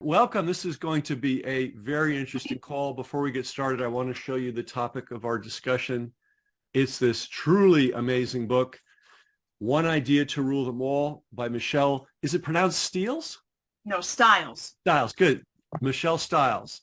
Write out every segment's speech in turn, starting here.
Welcome. This is going to be a very interesting call. Before we get started, I want to show you the topic of our discussion. It's this truly amazing book, One Idea to Rule Them All by Michelle. Is it pronounced Steels? No, Styles. Stiles. Good. Michelle Stiles.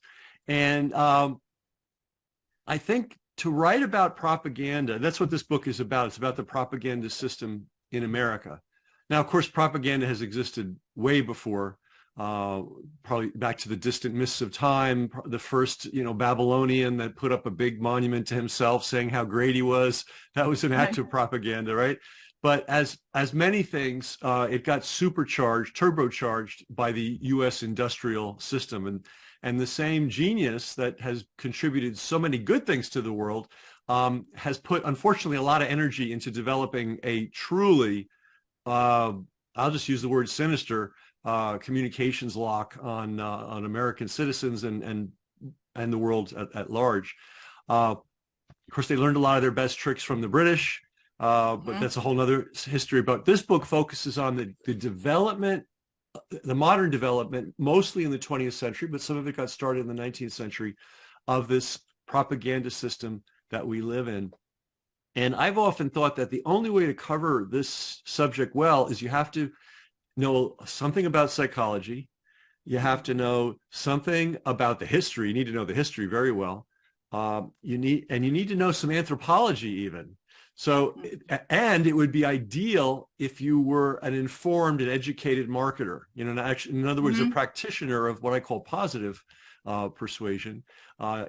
And I think to write about propaganda, that's what this book is about. It's about the propaganda system in America. Now, of course, propaganda has existed way before. Probably back to the distant mists of time, the first, Babylonian that put up a big monument to himself saying how great he was. That was an act Right. of propaganda, right? But as many things, it got supercharged, turbocharged by the U.S. industrial system. And the same genius that has contributed so many good things to the world has put, unfortunately, a lot of energy into developing a truly, I'll just use the word sinister, communications lock on American citizens and the world at large. Of course, they learned a lot of their best tricks from the British, but that's a whole nother history. But this book focuses on the development, the modern development, mostly in the 20th century, but some of it got started in the 19th century, of this propaganda system that we live in. And I've often thought that the only way to cover this subject well is you have to know something about psychology. You have to know something about the history. You need to know the history very well. You need to know some anthropology even. So, and it would be ideal if you were an informed and educated marketer, in other words, a Mm-hmm. practitioner of what I call positive persuasion.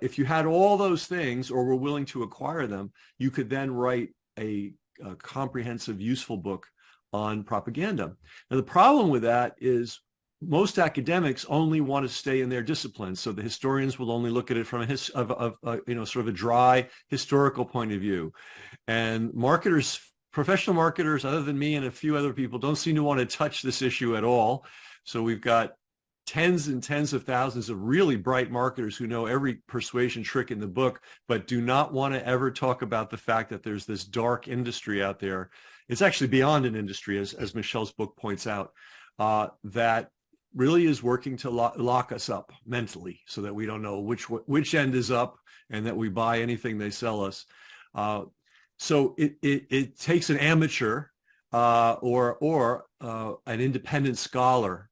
If you had all those things or were willing to acquire them, you could then write a comprehensive, useful book on propaganda. Now, the problem with that is most academics only want to stay in their discipline. So the historians will only look at it from sort of a dry historical point of view. And marketers, professional marketers, other than me and a few other people, don't seem to want to touch this issue at all. So we've got tens and tens of thousands of really bright marketers who know every persuasion trick in the book, but do not want to ever talk about the fact that there's this dark industry out there. It's actually beyond an industry, as Michelle's book points out, that really is working to lock us up mentally so that we don't know which end is up and that we buy anything they sell us. So it takes an amateur or an independent scholar.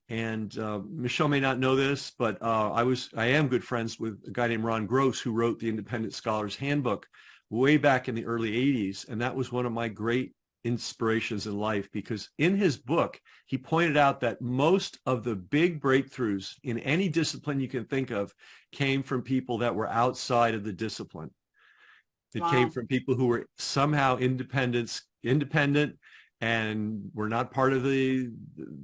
And Michelle may not know this, but I am good friends with a guy named Ron Gross, who wrote the Independent Scholar's Handbook way back in the early 80s. And that was one of my great inspirations in life, because in his book, he pointed out that most of the big breakthroughs in any discipline you can think of came from people that were outside of the discipline. It came Wow. from people who were somehow independent and were not part of the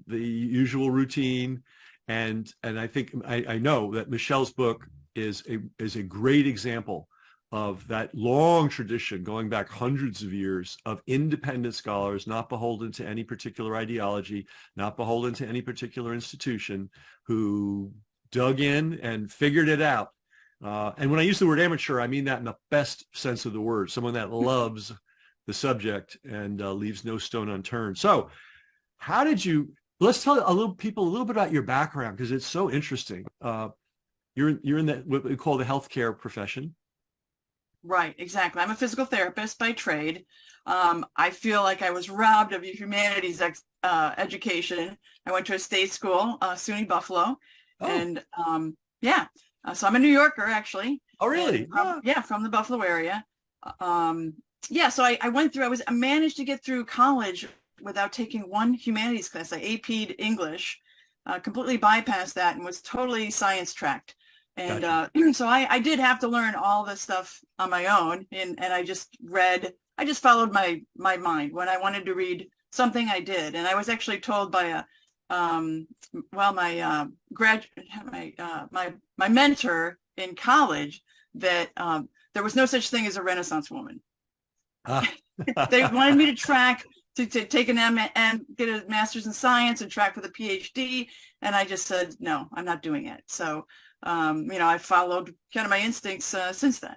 usual routine. And I think I know that Michelle's book is a great example of that long tradition going back hundreds of years of independent scholars, not beholden to any particular ideology, not beholden to any particular institution, who dug in and figured it out. And when I use the word amateur, I mean that in the best sense of the word, someone that loves the subject and leaves no stone unturned. So let's tell people a little bit about your background, because it's so interesting. You're in what we call the healthcare profession. Right, exactly. I'm a physical therapist by trade. I feel like I was robbed of a humanities education. I went to a state school, SUNY Buffalo, Oh, and yeah. So I'm a New Yorker, actually, oh, and really? Ah, yeah, from the Buffalo area. Um, yeah, so I managed to get through college without taking one humanities class. I AP'd English, completely bypassed that, and was totally science tracked. And gotcha. so I did have to learn all this stuff on my own, and I just followed my mind. When I wanted to read something, I did. And I was actually told by my my mentor in college that there was no such thing as a Renaissance woman. Ah. They wanted me to track to take an M and get a master's in science and track for the PhD. And I just said, no, I'm not doing it. So, I followed kind of my instincts since then.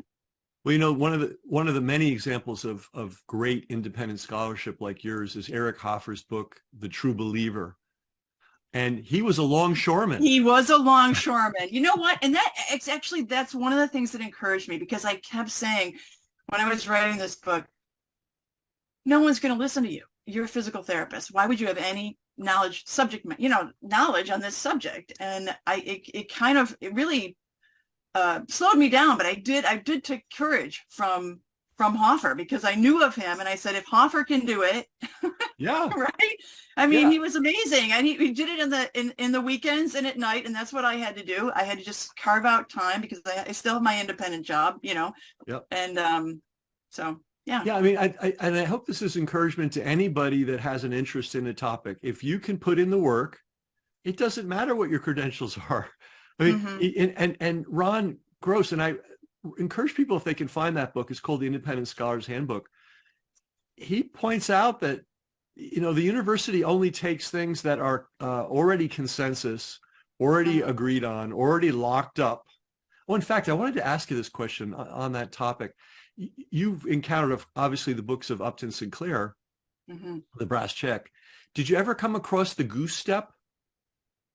Well, one of the many examples of great independent scholarship like yours is Eric Hoffer's book, The True Believer. and he was a longshoreman. He was a longshoreman. You know what? And it's actually, that's one of the things that encouraged me, because I kept saying when I was writing this book, no one's going to listen to you. You're a physical therapist. Why would you have any knowledge, knowledge on this subject? And it really slowed me down, but I did take courage from Hoffer, because I knew of him, and I said, if Hoffer can do it, Yeah. right? I mean, Yeah. he was amazing, and he did it in the weekends and at night, and that's what I had to do. I had to just carve out time, because I still have my independent job, Yep. and so yeah. Yeah, I mean, I hope this is encouragement to anybody that has an interest in a topic. If you can put in the work, it doesn't matter what your credentials are. I mean, and Ron Gross, and I encourage people, if they can find that book, it's called The Independent Scholar's Handbook. He points out that, the university only takes things that are already consensus, already agreed on, already locked up. Well, in fact, I wanted to ask you this question on that topic. You've encountered, obviously, the books of Upton Sinclair, The Brass Check. Did you ever come across The Goose Step?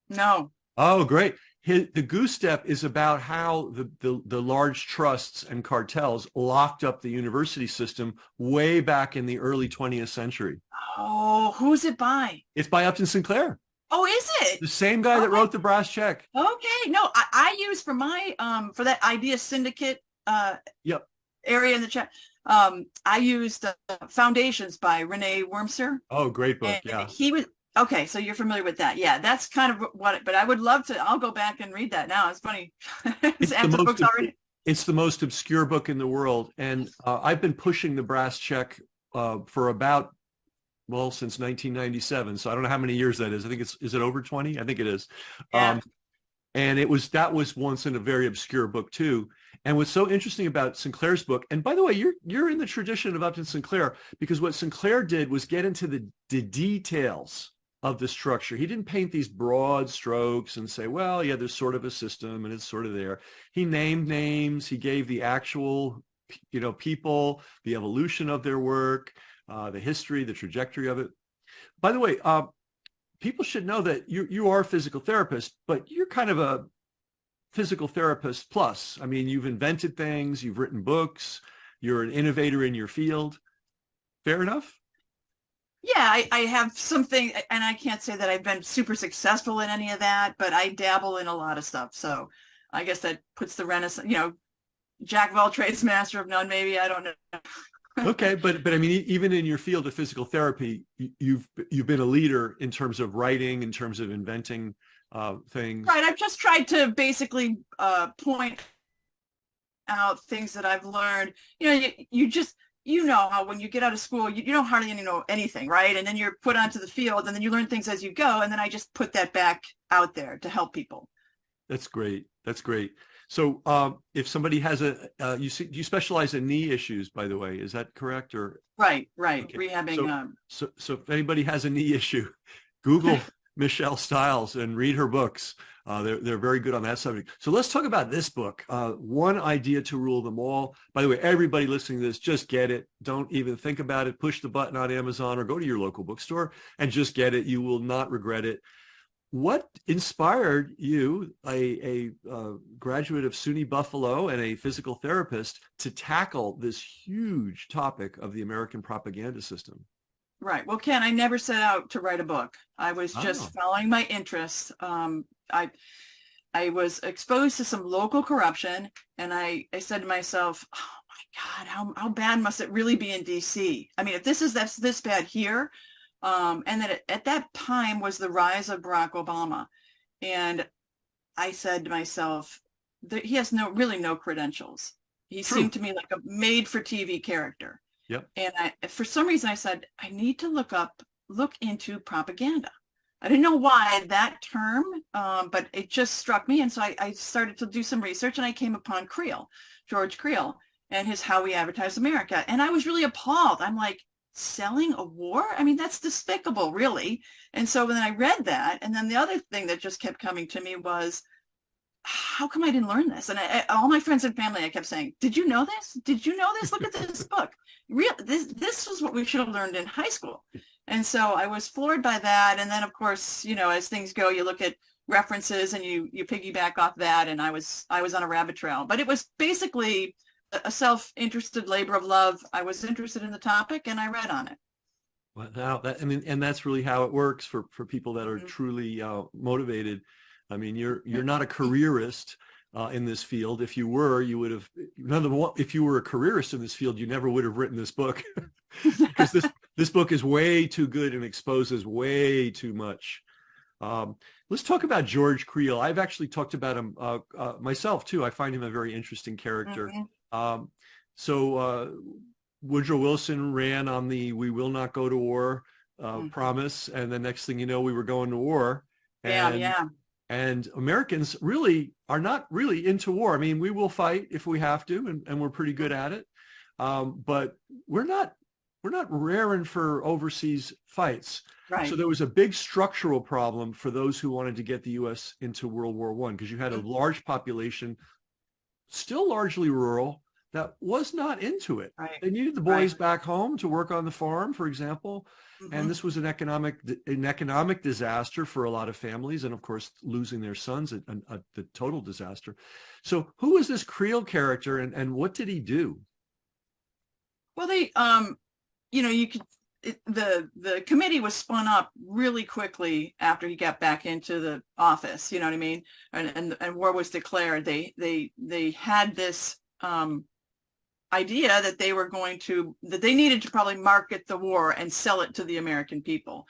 No. Oh, great. The Goose Step is about how the large trusts and cartels locked up the university system way back in the early 20th century. Oh, who's it by? It's by Upton Sinclair, Oh, is it? the same guy that wrote The Brass Check. Okay. No, I use for my for that idea syndicate Yep. area in the chat. I used Foundations by Renee Wormser. Oh, great book. And Yeah. he was okay. So you're familiar with that. Yeah, that's kind of but I would love to. I'll go back and read that now. It's funny. After the book's already. It's the most obscure book in the world. And I've been pushing The Brass Check for about, since 1997. So I don't know how many years that is. I think is it over 20? I think it is. Yeah. And that was once in a very obscure book too. And what's so interesting about Sinclair's book, and by the way, you're in the tradition of Upton Sinclair, because what Sinclair did was get into the details of the structure. He didn't paint these broad strokes and say, well, yeah, there's sort of a system and it's sort of there. He named names. He gave the actual, people, the evolution of their work, the history, the trajectory of it. By the way, people should know that you are a physical therapist, but you're kind of a physical therapist plus. I mean, you've invented things, you've written books, you're an innovator in your field. Fair enough? Yeah, I have something, and I can't say that I've been super successful in any of that, but I dabble in a lot of stuff. So I guess that puts the Renaissance, jack of all trades, master of none, maybe. I don't know. Okay, but I mean, even in your field of physical therapy, you've been a leader in terms of writing, in terms of inventing things. Right. I've just tried to basically point out things that I've learned. You know how when you get out of school, you don't hardly know anything, right? And then you're put onto the field, and then you learn things as you go. And then I just put that back out there to help people. That's great. That's great. So if somebody has you specialize in knee issues, by the way, is that correct? Or right. Okay. Rehabbing. So if anybody has a knee issue, Google Michelle Stiles and read her books. They're very good on that subject. So let's talk about this book, One Idea to Rule Them All. By the way, everybody listening to this, just get it. Don't even think about it. Push the button on Amazon or go to your local bookstore and just get it. You will not regret it. What inspired you, a graduate of SUNY Buffalo and a physical therapist, to tackle this huge topic of the American propaganda system? Right. Well, Ken, I never set out to write a book. I was just following my interests. I was exposed to some local corruption, and I said to myself, oh my God, how bad must it really be in DC? I mean, if that's this bad here, and then at that time was the rise of Barack Obama. And I said to myself, he has really no credentials. He seemed to me like a made for TV character. Yep. And for some reason I said, I need to look into propaganda. I didn't know why that term, but it just struck me. And so I started to do some research, and I came upon Creel, George Creel, and his How We Advertise America. And I was really appalled. I'm like, selling a war? I mean, that's despicable, really. And so when I read that, and then the other thing that just kept coming to me was, how come I didn't learn this? And all my friends and family, I kept saying, did you know this? Did you know this? Look at this book. This was what we should have learned in high school. And so I was floored by that. And then, of course, as things go, you look at references and you piggyback off that. And I was on a rabbit trail, but it was basically a self-interested labor of love. I was interested in the topic and I read on it. Well, now that, I mean, and that's really how it works for people that are Mhm. truly motivated. I mean, you're not a careerist in this field. If you were, you would have. If you were a careerist in this field, you never would have written this book, because this book is way too good and exposes way too much. Let's talk about George Creel. I've actually talked about him myself too. I find him a very interesting character. Mhm. Um, so Woodrow Wilson ran on the "we will not go to war" Mhm. promise, and the next thing you know, we were going to war, Yeah, and yeah. Americans really are not really into war. I mean, we will fight if we have to, and we're pretty good at it, but we're not raring for overseas fights. So Right. there was a big structural problem for those who wanted to get the U.S. into World War I, because you had a Mhm. large population, still largely rural, that was not into it. Right. They needed the Right. boys back home to work on the farm, for example. And Mhm. this was an economic disaster for a lot of families. And of course, losing their sons, the total disaster. So who was this Creel character, and what did he do? Well, you could the committee was spun up really quickly after he got back into the office. You know what I mean? And war was declared. They had this idea that they needed to probably market the war and sell it to the American people.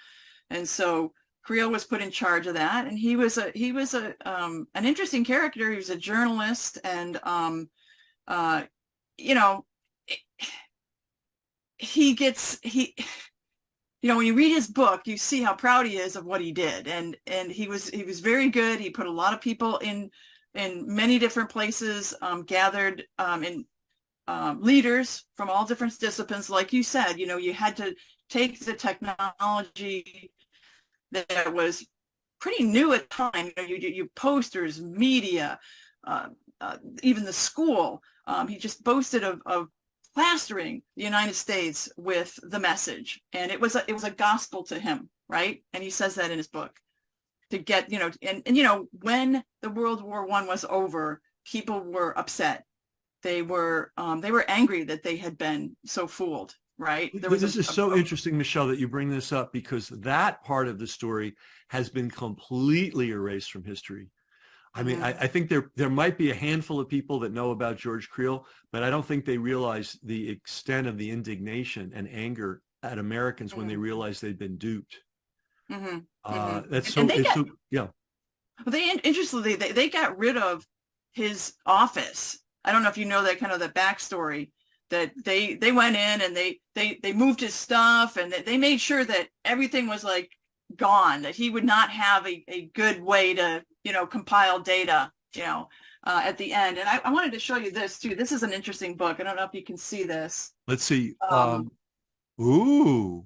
And so Creel was put in charge of that, and he was an interesting character. He was a journalist, and uh, you know, when you read his book, you see how proud he is of what he did, and he was very good. He put a lot of people in many different places, gathered in leaders from all different disciplines. Like you said, you had to take the technology that was pretty new at the time. You posters, media, uh, even the school. He just boasted of plastering the United States with the message, and it was a gospel to him, right? And he says that in his book. To get and when the World War I was over, people were upset. They were angry that they had been so fooled, right? There was This is so interesting, Michelle, that you bring this up, because that part of the story has been completely erased from history. I mean, Mhm. I think there might be a handful of people that know about George Creel, but I don't think they realize the extent of the indignation and anger at Americans when they Mhm. realized they'd been duped. Mhm. Mhm. That's And so, they it's got so, yeah. interestingly, they got rid of his office. I don't know if you know that kind of the backstory, that they went in and they moved his stuff, and they made sure that everything was like gone, that he would not have a good way to compile data at the end. And I wanted to show you this too. This is an interesting book. I don't know if you can see this. Let's see. Um, Ooh.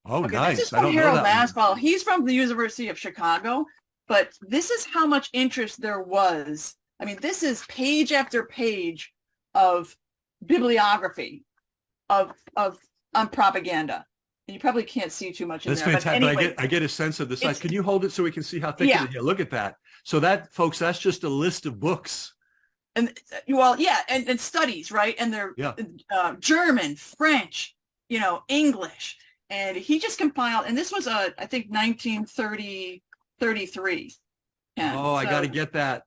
Oh, Okay, this is nice. I from don't know Harold that one. Maswell. He's from the University of Chicago, but this is how much interest there was. I mean, this is page after page of bibliography of on propaganda. And you probably can't see too much in That's there, but fantastic. But anyway, I get a sense of the size. it's Can you hold it so we can see how thick it yeah. is? Yeah, look at that. So that, folks, that's just a list of books. And well, yeah, and studies, right? And they're Yeah. German, French, English. And he just compiled, and this was I think 1930, 33. And Oh, I got to so get that.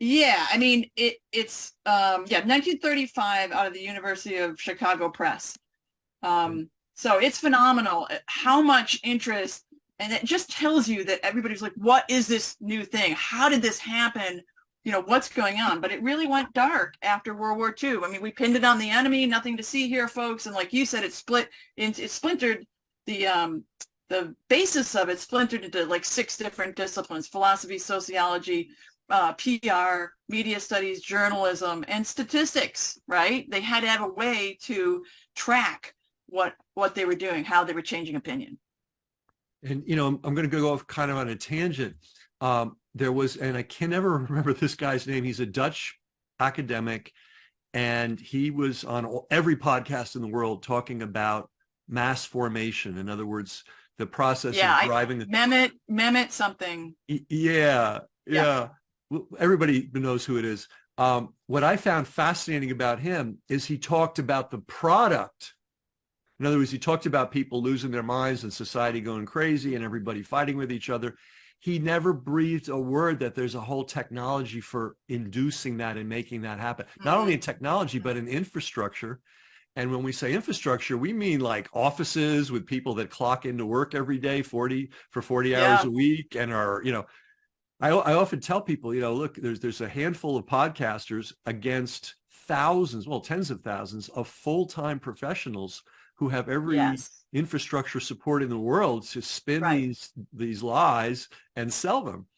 yeah, I mean it's 1935 out of the University of Chicago Press. So it's phenomenal how much interest, and it just tells you that everybody's like, what is this new thing? How did this happen? What's going on? But it really went dark after World War II. I mean, we pinned it on the enemy, nothing to see here, folks. And like you said, it splintered the basis of it splintered into like 6 different disciplines: philosophy, sociology, PR, media studies, journalism, and statistics, right? They had to have a way to track what they were doing, how they were changing opinion. And, I'm going to go off kind of on a tangent. There was, and I can never remember this guy's name. He's a Dutch academic, and he was on every podcast in the world talking about mass formation. In other words, the process Yeah, of I driving the Mehmet something. yeah, Yeah. yeah. Well, everybody knows who it is. What I found fascinating about him is he talked about the product. In other words, he talked about people losing their minds and society going crazy and everybody fighting with each other. He never breathed a word that there's a whole technology for inducing that and making that happen. Not only in Mhm. technology, but in infrastructure. And when we say infrastructure, we mean like offices with people that clock into work every day, 40 hours Yeah. a week and are, I often tell people, look, there's a handful of podcasters against thousands, well, tens of thousands of full-time professionals who have every Yes. infrastructure support in the world to spin Right. these lies and sell them.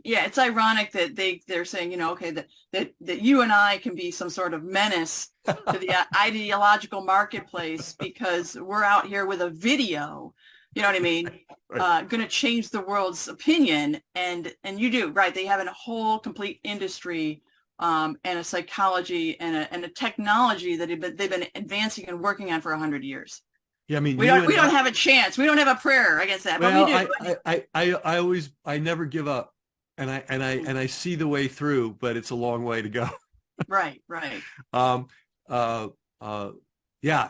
Yeah, it's ironic that they're saying, okay, that you and I can be some sort of menace to the ideological marketplace because we're out here with a video, you know what I mean? Right. Going to change the world's opinion, and you do, right? They have a whole complete industry, and a psychology and a technology that they've been advancing and working on for 100 years. Yeah, I mean, We you don't and we don't I, have a chance. We don't have a prayer against that, but we well, do. I always, I never give up, and I see the way through, but it's a long way to go. Right, right. Um, uh, uh, yeah,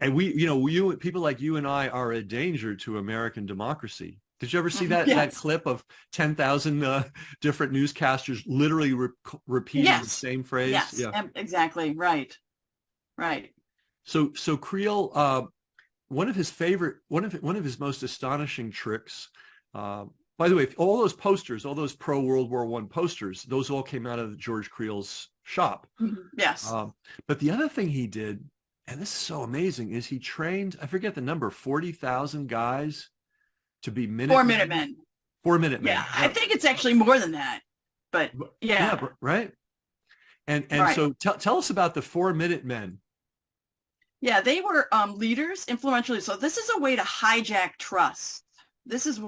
and you people like you and I are a danger to American democracy. Did you ever see that Yes. clip of 10,000 different newscasters literally repeating the Yes. same phrase? Yes. Yeah. Exactly. Right. Right. So Creel, one of his most astonishing tricks. Uh, by the way, all those posters, all those pro World War I posters, those all came out of George Creel's shop. Yes. But the other thing he did, and this is so amazing, is he trained, I forget the number, 40,000 guys to be 4 Minutemen, Minutemen. 4 Minutemen. Yeah. I think it's actually more than that, but Yeah, yeah. right. And Right. so tell us about the 4 Minutemen. Yeah. They were leaders, influential. So this is a way to hijack trust. This is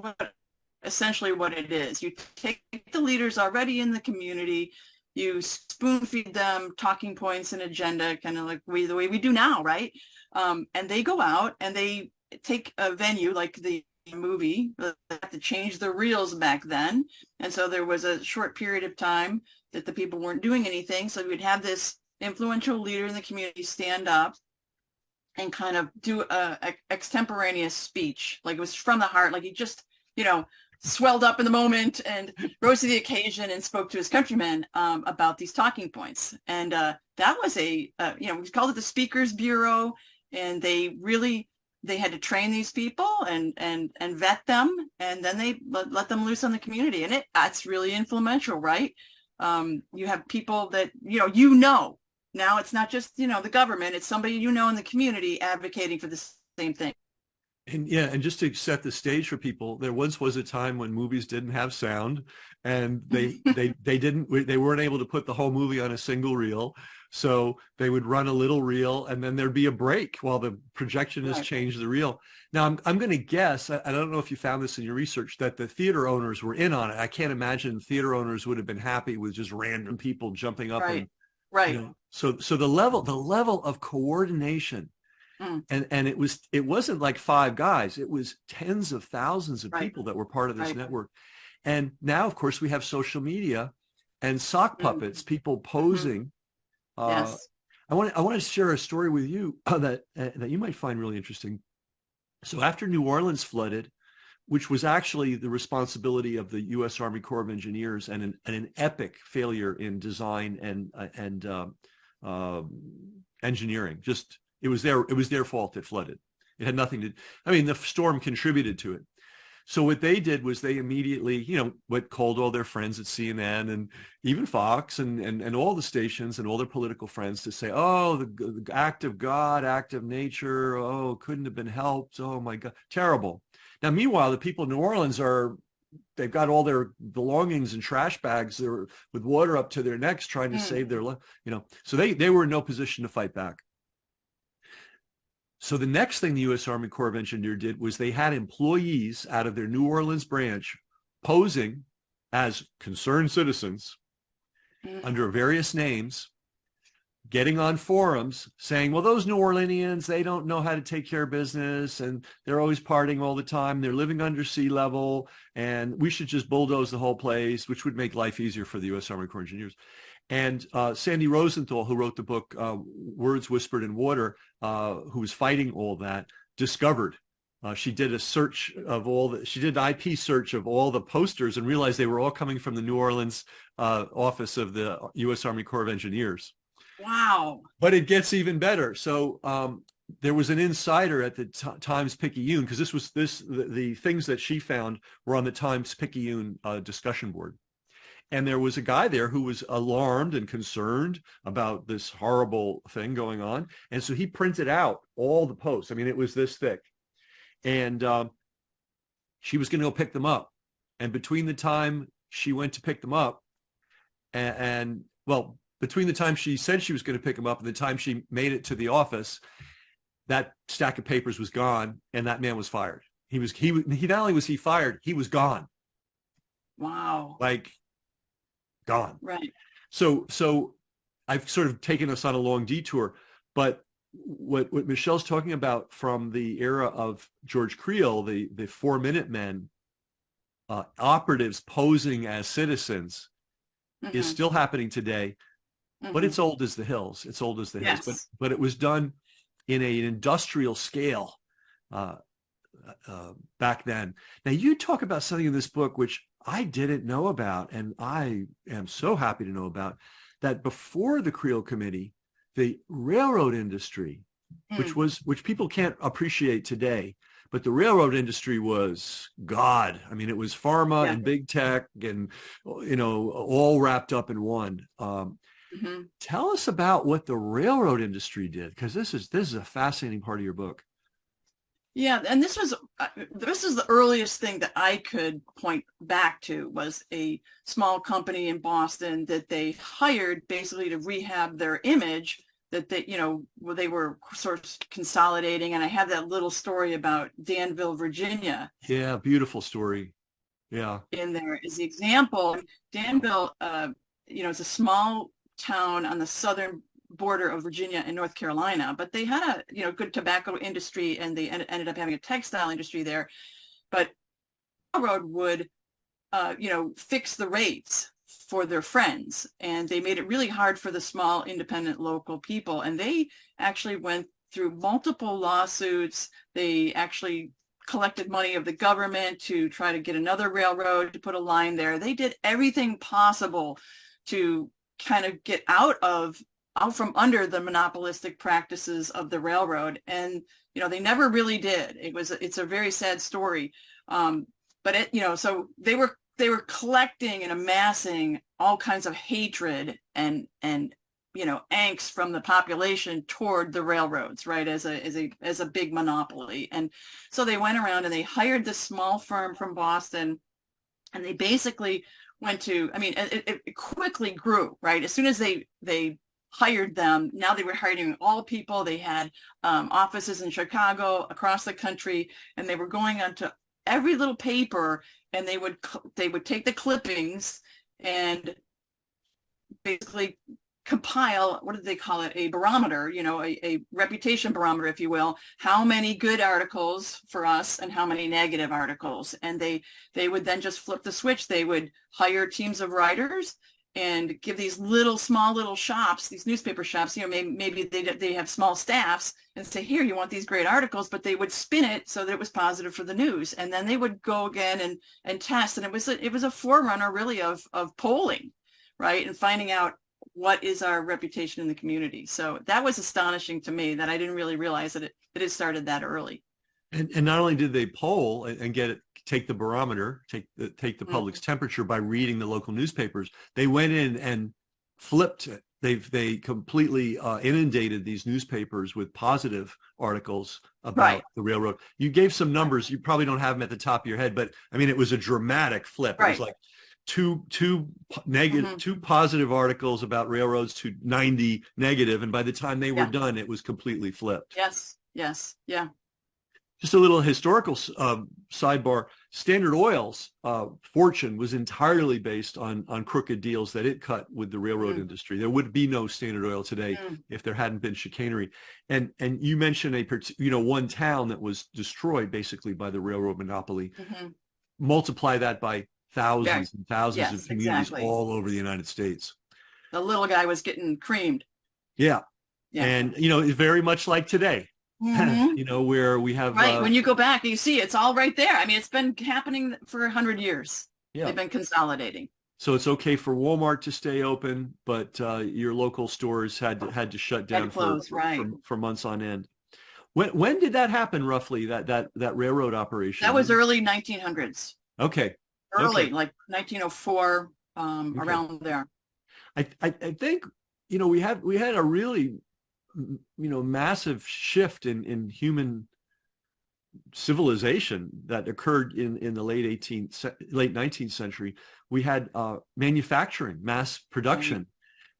essentially what it is. You take the leaders already in the community, you spoon feed them talking points and agenda, kind of like the way we do now, right? And they go out and they take a venue like the movie. They had to change the reels back then, and so there was a short period of time that the people weren't doing anything. So we'd have this influential leader in the community stand up and kind of do a extemporaneous speech, like it was from the heart, like he just, you know, swelled up in the moment and rose to the occasion and spoke to his countrymen about these talking points. And that was we called it the Speakers Bureau, and they had to train these people and vet them, and then they let them loose on the community, and that's really influential, right? You have people that now it's not just the government; it's somebody in the community advocating for the same thing. And yeah, and just to set the stage for people, there once was a time when movies didn't have sound, and they weren't able to put the whole movie on a single reel, so they would run a little reel, and then there'd be a break while the projectionist Right. changed the reel. Now I'm going to guess, I don't know if you found this in your research, that the theater owners were in on it. I can't imagine theater owners would have been happy with just random people jumping up Right. and Right. So the level of coordination. Mm. And it wasn't like five guys. It was tens of thousands of Right. people that were part of this Right. network. And now, of course, we have social media and sock puppets, people posing. Yes. I want to share a story with you that you might find really interesting. So after New Orleans flooded, which was actually the responsibility of the U.S. Army Corps of Engineers and an epic failure in design and engineering, just it was their fault it flooded. It had nothing to, I mean, the storm contributed to it. So what they did was they immediately, called all their friends at CNN and even Fox and all the stations and all their political friends to say, oh, the act of God, act of nature, oh, couldn't have been helped. Oh my God, terrible. Now, meanwhile, the people in New Orleans they've got all their belongings and trash bags with water up to their necks trying to save their life, so they were in no position to fight back. So the next thing the U.S. Army Corps of Engineers did was they had employees out of their New Orleans branch posing as concerned citizens under various names, getting on forums saying, well, those New Orleanians, they don't know how to take care of business and they're always partying all the time. They're living under sea level and we should just bulldoze the whole place, which would make life easier for the U.S. Army Corps of Engineers. And Sandy Rosenthal, who wrote the book Words Whispered in Water, who was fighting all that, discovered. She did a search of she did an IP search of all the posters and realized they were all coming from the New Orleans office of the U.S. Army Corps of Engineers. Wow. But it gets even better. So there was an insider at the Times-Picayune, because the things that she found were on the Times-Picayune discussion board. And there was a guy there who was alarmed and concerned about this horrible thing going on. And so he printed out all the posts. I mean, it was this thick. And she was going to go pick them up. And between the time she went to pick them up well, between the time she said she was going to pick them up and the time she made it to the office, that stack of papers was gone and that man was fired. He not only was he fired, he was gone. Wow. Like gone. Right. So I've sort of taken us on a long detour, but what Michelle's talking about from the era of George Creel, the 4-Minute Men, operatives posing as citizens, is still happening today, but it's old as the hills. It's old as the hills, but it was done in an industrial scale back then. Now you talk about something in this book which I didn't know about, and I am so happy to know about, that before the Creel Committee, the railroad industry, which people can't appreciate today, but the railroad industry was God. I mean, it was pharma and big tech and, all wrapped up in one. Tell us about what the railroad industry did, because this is a fascinating part of your book. Yeah, and this is the earliest thing that I could point back to, was a small company in Boston that they hired basically to rehab their image, that they were sort of consolidating. And I have that little story about Danville, Virginia. Yeah, beautiful story. Yeah. In there is the example. Danville, it's a small town on the southern border of Virginia and North Carolina, but they had a good tobacco industry, and they ended up having a textile industry there. But the railroad would fix the rates for their friends, and they made it really hard for the small independent local people, and they actually went through multiple lawsuits. They actually collected money of the government to try to get another railroad to put a line there. They did everything possible to kind of get out from under the monopolistic practices of the railroad. And, they never really did. It's a very sad story. But so they were collecting and amassing all kinds of hatred and angst from the population toward the railroads, right, as a big monopoly. And so they went around and they hired this small firm from Boston, and they basically went to, it quickly grew, right? As soon as they hired them, now they were hiring all people. They had offices in Chicago, across the country, and they were going onto every little paper, and they would take the clippings and basically compile, what did they call it, a barometer, a reputation barometer, if you will, how many good articles for us and how many negative articles. And they would then just flip the switch. They would hire teams of writers and give these small little shops, these newspaper shops, maybe they have small staffs, and say, here, you want these great articles, but they would spin it so that it was positive for the news. And then they would go again and test. And it was a forerunner really of polling, right? And finding out what is our reputation in the community. So that was astonishing to me, that I didn't really realize that it started that early. And not only did they poll and take the barometer, take the public's temperature by reading the local newspapers, they went in and flipped it. They completely inundated these newspapers with positive articles about the railroad. You gave some numbers. You probably don't have them at the top of your head, but it was a dramatic flip. It was like two positive articles about railroads to 90 negative, and by the time they were done, it was completely flipped. Yes. Yeah. Just a little historical sidebar. Standard Oil's fortune was entirely based on crooked deals that it cut with the railroad industry. There would be no Standard Oil today if there hadn't been chicanery. And you mentioned one town that was destroyed basically by the railroad monopoly. Multiply that by thousands and thousands of communities all over the United States. The little guy was getting creamed. Yeah. And it's very much like today. Where we have when you go back, you see it's all right there. I mean, it's been happening for 100 years. They've been consolidating. So it's okay for Walmart to stay open, but your local stores had to shut down for months on end. When did that happen roughly? That railroad operation? That was early 1900s. Okay. Early, like 1904, around there. I think we had a really massive shift in human civilization that occurred in the late 19th century. We had manufacturing, mass production,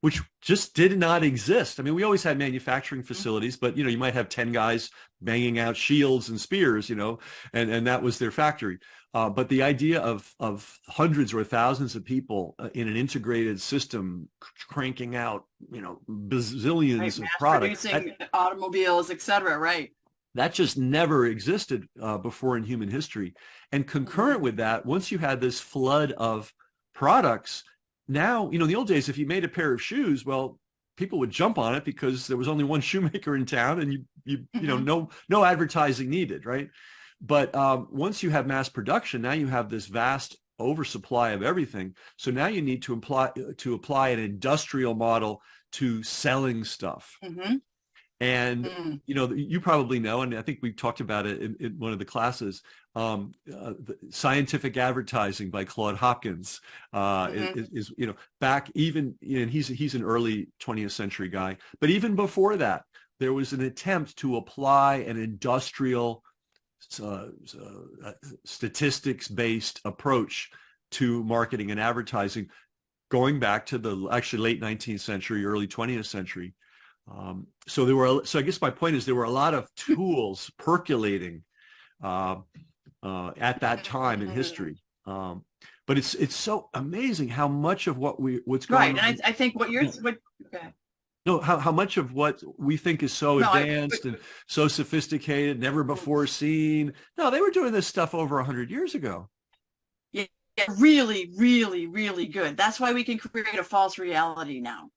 which just did not exist. I mean, we always had manufacturing facilities, but you might have 10 guys banging out shields and spears, and that was their factory. But the idea of hundreds or thousands of people in an integrated system cranking out, bazillions of products, producing automobiles, etc. Right. That just never existed before in human history. And concurrent with that, once you had this flood of products, now, in the old days, if you made a pair of shoes, well, people would jump on it because there was only one shoemaker in town, and no advertising needed, right? But once you have mass production, now you have this vast oversupply of everything. So now you need to apply an industrial model to selling stuff. And you probably know, and I think we talked about it in one of the classes. The Scientific Advertising by Claude Hopkins is back even, and he's an early 20th century guy. But even before that, there was an attempt to apply an industrial statistics-based approach to marketing and advertising, going back to the actually late 19th century, early 20th century. So I guess my point is there were a lot of tools percolating at that time in history. But it's so amazing how much of what's going on. Right, and I think how much of what we think is so advanced and so sophisticated, never before seen. No, they were doing this stuff over 100 years ago. Yeah, really, really, really good. That's why we can create a false reality now.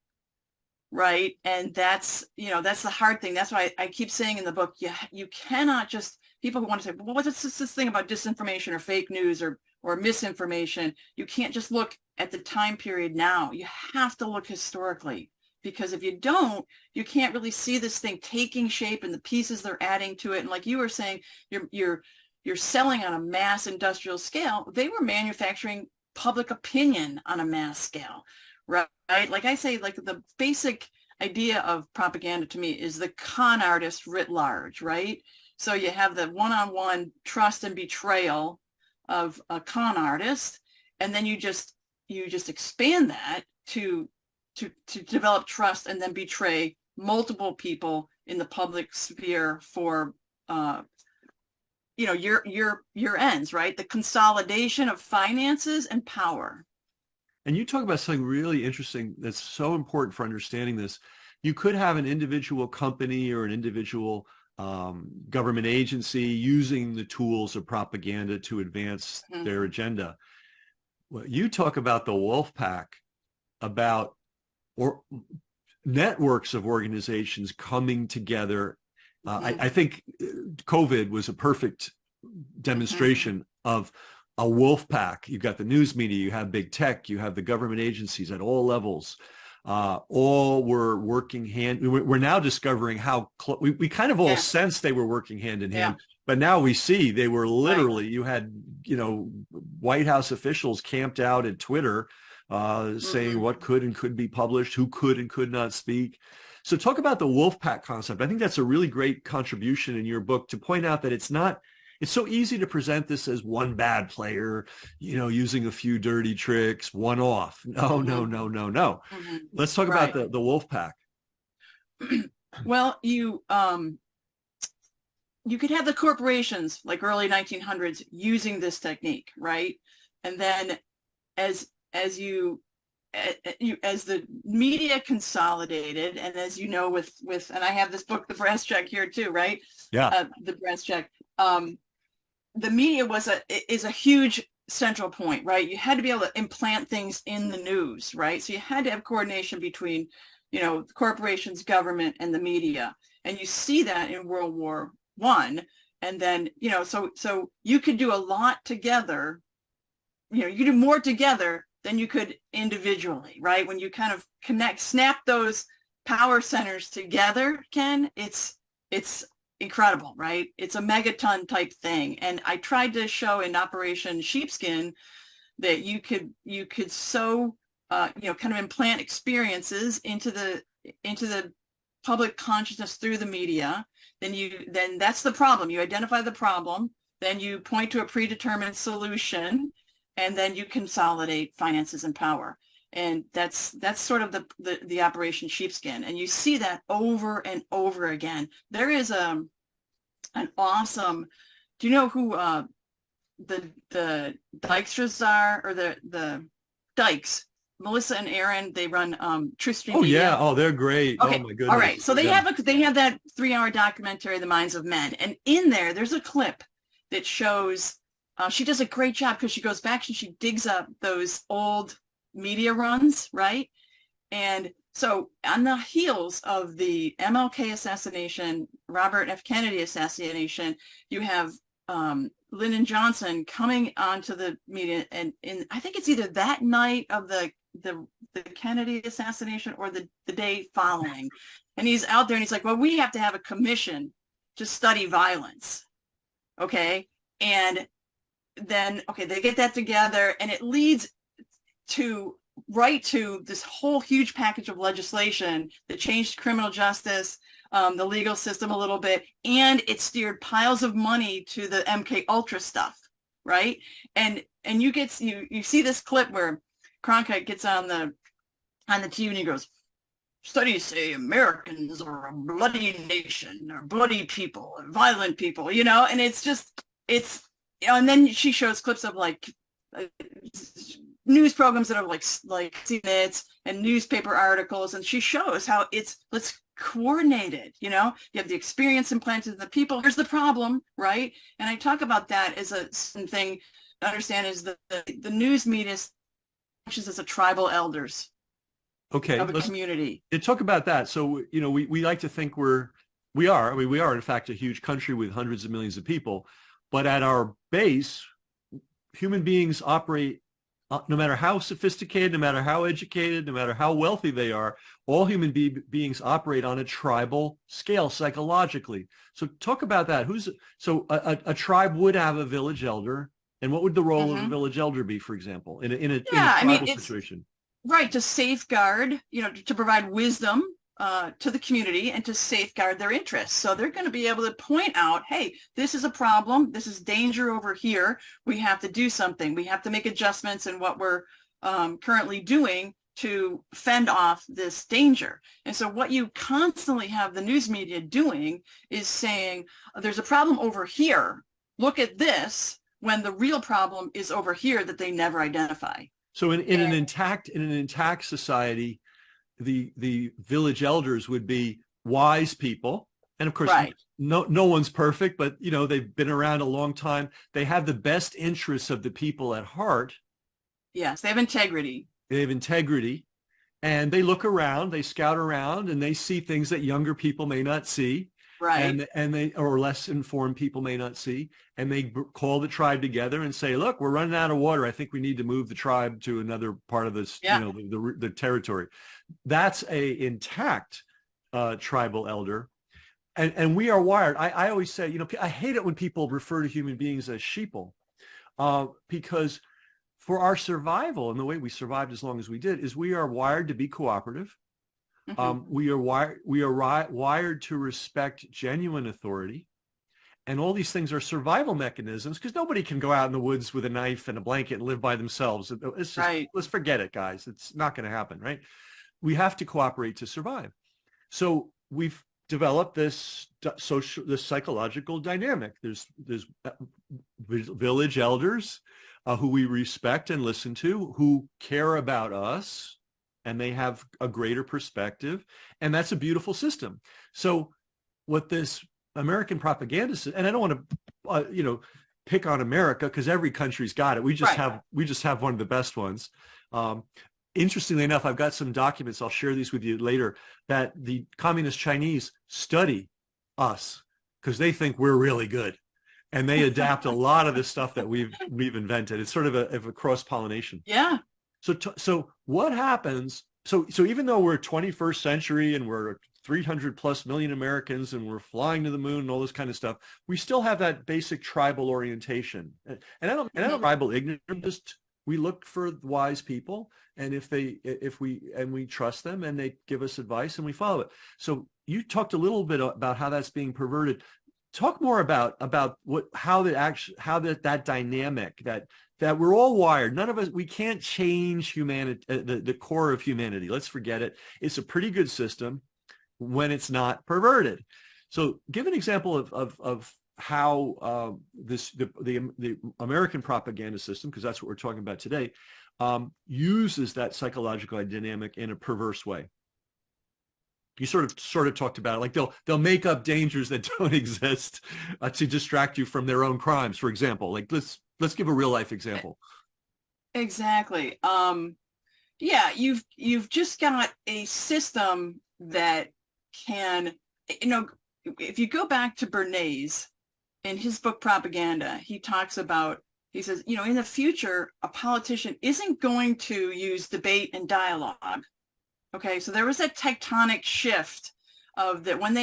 Right. And that's the hard thing. That's why I keep saying in the book, you cannot just, people who want to say, well, what's this thing about disinformation or fake news or misinformation? You can't just look at the time period now. You have to look historically, because if you don't, you can't really see this thing taking shape and the pieces they're adding to it. And like you were saying, you're selling on a mass industrial scale. They were manufacturing public opinion on a mass scale. Right. Like I say, like the basic idea of propaganda to me is the con artist writ large, right? So you have the one-on-one trust and betrayal of a con artist, and then you just expand that to develop trust and then betray multiple people in the public sphere for your ends, right? The consolidation of finances and power. And you talk about something really interesting that's so important for understanding this. You could have an individual company or an individual government agency using the tools of propaganda to advance their agenda. Well, you talk about the wolf pack, about networks of organizations coming together. I think COVID was a perfect demonstration of a wolf pack. You've got the news media, you have big tech, you have the government agencies at all levels. All were working we're now discovering how we kind of all sensed they were working hand in hand, but now we see they were literally, you had, White House officials camped out at Twitter saying what could and couldn't be published, who could and could not speak. So talk about the wolf pack concept. I think that's a really great contribution in your book to point out that it's so easy to present this as one bad player, using a few dirty tricks, one off. No. Let's talk about the wolf pack. Well, you could have the corporations like early 1900s using this technique, right? And then as as you as the media consolidated, and as you know, with and I have this book, The Brass Check, here too, right? Yeah. The Brass Check. The media is a huge central point, right? You had to be able to implant things in the news, right? So you had to have coordination between, corporations, government, and the media. And you see that in World War I. And then, so you could do a lot together. You could do more together than you could individually, right? When you kind of snap those power centers together, Ken, it's incredible, right? It's a megaton type thing. And I tried to show in Operation Sheepskin that you could so kind of implant experiences into the public consciousness through the media. Then that's the problem. You identify the problem, then you point to a predetermined solution, and then you consolidate finances and power. And that's sort of the Operation Sheepskin. And you see that over and over again. There is an awesome, do you know who the Dykstras are, or the Dykes? Melissa and Aaron, they run True Stream Media. Yeah. Oh, they're great. Okay. Oh my goodness. All right. So they have that 3-hour documentary, The Minds of Men. And in there's a clip that shows she does a great job, because she goes back and she digs up those old media runs, right? And so on the heels of the MLK assassination, Robert F. Kennedy assassination, you have Lyndon Johnson coming onto the media, and I think it's either that night of the Kennedy assassination or the day following. And he's out there and he's like, well, we have to have a commission to study violence. Okay. And then, they get that together, and it leads to this whole huge package of legislation that changed criminal justice, the legal system a little bit, and it steered piles of money to the MK Ultra stuff, right? And you see this clip where Cronkite gets on the TV and he goes, studies say Americans are a bloody nation, or bloody people, or violent people, and it's and then she shows clips of news programs that are like CNETs and newspaper articles, and she shows how it's coordinated. You have the experience implanted in the people. Here's the problem, right? And I talk about that as a thing to understand is the news media functions as a tribal elders of a community. Talk about that. So we like to think we are in fact a huge country with hundreds of millions of people. But at our base, human beings operate, no matter how sophisticated, no matter how educated, no matter how wealthy they are, all human beings operate on a tribal scale psychologically. So talk about that. A tribe would have a village elder, and what would the role of a village elder be, for example, in a tribal situation? Right, to safeguard, to provide wisdom to the community and to safeguard their interests. So they're going to be able to point out, hey, this is a problem. This is danger over here. We have to do something. We have to make adjustments in what we're currently doing to fend off this danger. And so what you constantly have the news media doing is saying, there's a problem over here. Look at this, when the real problem is over here that they never identify. So in an intact society, the village elders would be wise people. And of course, no one's perfect, but they've been around a long time. They have the best interests of the people at heart. Yes, they have integrity. And they look around, they scout around, and they see things that younger people may not see. Right. And they, or less informed people may not see. And they call the tribe together and say, look, we're running out of water. I think we need to move the tribe to another part of this, the territory. That's a intact tribal elder. And we are wired. I always say, I hate it when people refer to human beings as sheeple, because for our survival and the way we survived as long as we did is we are wired to be cooperative. We are wired to respect genuine authority. And all these things are survival mechanisms, because nobody can go out in the woods with a knife and a blanket and live by themselves. It's just, let's forget it, guys. It's not going to happen, right? We have to cooperate to survive. So we've develop this social, this psychological dynamic. There's village elders who we respect and listen to, who care about us, and they have a greater perspective, and that's a beautiful system. So what this American propaganda, and I don't want to pick on America because every country's got it. We just have one of the best ones. Interestingly enough, I've got some documents, I'll share these with you later, that the communist Chinese study us because they think we're really good. And they adapt a lot of the stuff that we've invented. It's sort of a cross-pollination. Yeah. So what happens? So even though we're 21st century and we're 300 plus million Americans and we're flying to the moon and all this kind of stuff, we still have that basic tribal orientation. And I don't tribal ignorance. We look for wise people, and if we trust them and they give us advice and we follow it. So you talked a little bit about how that's being perverted. Talk more about how that dynamic that we're all wired. None of us, we can't change humanity, the core of humanity. Let's forget it. It's a pretty good system when it's not perverted. So give an example of how the American propaganda system, because that's what we're talking about today, uses that psychological dynamic in a perverse way. You sort of talked about it, like they'll make up dangers that don't exist to distract you from their own crimes, for example. Like let's give a real life example. Exactly. Yeah, you've just got a system that can, if you go back to Bernays in his book Propaganda, he says, in the future, a politician isn't going to use debate and dialogue. Okay, so there was that tectonic shift of that when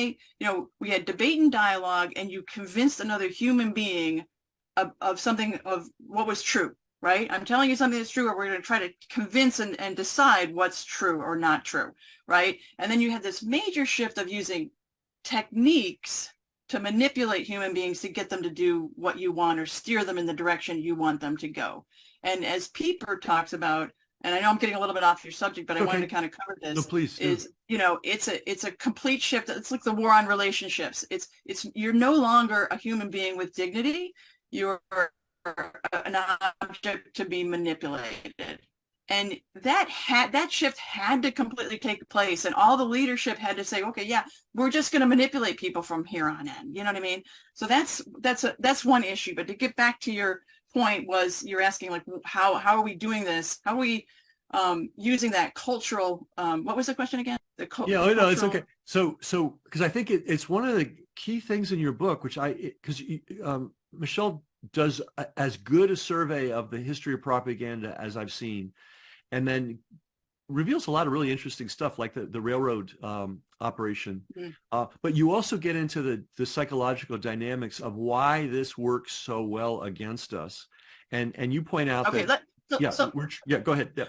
we had debate and dialogue, and you convinced another human being of something, of what was true, right? I'm telling you something that's true, or we're going to try to convince and decide what's true or not true, right? And then you had this major shift of using techniques to manipulate human beings to get them to do what you want or steer them in the direction you want them to go. And as Pieper talks about, and I know I'm getting a little bit off your subject, but I wanted to kind of cover this. No, please. It's a complete shift. It's like the war on relationships. You're no longer a human being with dignity. You're an object to be manipulated. And that shift had to completely take place, and all the leadership had to say, okay, yeah, we're just going to manipulate people from here on in. You know what I mean? So that's one issue. But to get back to your point, was you're asking, like, how are we doing this? How are we using that cultural? What was the question again? No, it's okay. So because I think it's one of the key things in your book, which Michelle does as good a survey of the history of propaganda as I've seen, and then reveals a lot of really interesting stuff, like the railroad operation. Mm-hmm. But you also get into the psychological dynamics of why this works so well against us, and you point out go ahead. Yeah.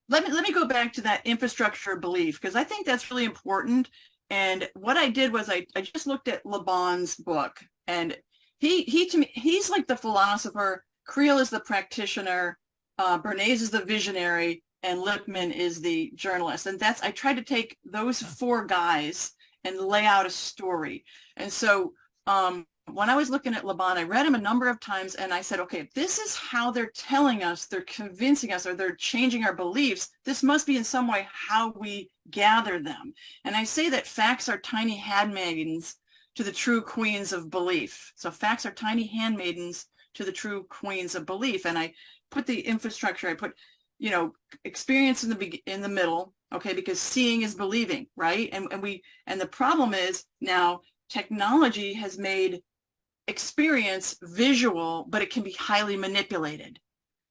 Let me go back to that infrastructure of belief, because I think that's really important. And what I did was I just looked at Le Bon's book, and he to me, he's like the philosopher, Creel is the practitioner, Bernays is the visionary, and Lippmann is the journalist. And I tried to take those four guys and lay out a story. And so when I was looking at Le Bon, I read him a number of times, and I said, okay, if this is how they're telling us, they're convincing us, or they're changing our beliefs, this must be in some way how we gather them. And I say that facts are tiny handmaidens to the true queens of belief. So facts are tiny handmaidens to the true queens of belief. And I put the infrastructure, I put, experience in the middle, okay, because seeing is believing, right? And the problem is now technology has made experience visual, but it can be highly manipulated,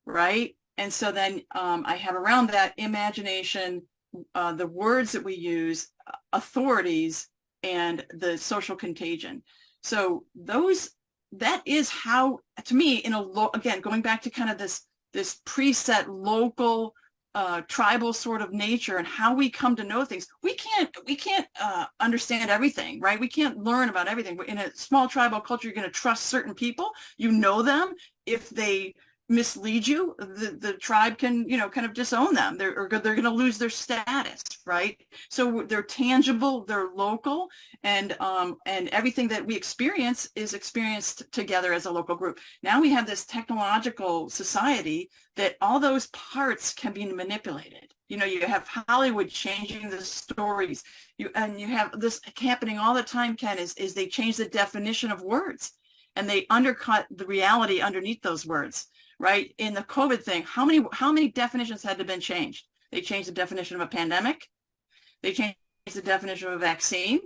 right? And so then I have around that imagination, the words that we use, authorities, and the social contagion. So that is how, to me, again, going back to kind of this preset local tribal sort of nature and how we come to know things. We can't understand everything, right? We can't learn about everything. In a small tribal culture, you're going to trust certain people. You know them if they mislead you, the tribe can, kind of disown them. They're going to lose their status, right? So they're tangible, they're local, and everything that we experience is experienced together as a local group. Now we have this technological society that all those parts can be manipulated. You have Hollywood changing the stories. You have this happening all the time, Ken, is they change the definition of words and they undercut the reality underneath those words. Right? In the COVID thing, how many definitions had to been changed? They changed the definition of a pandemic, they changed the definition of a vaccine,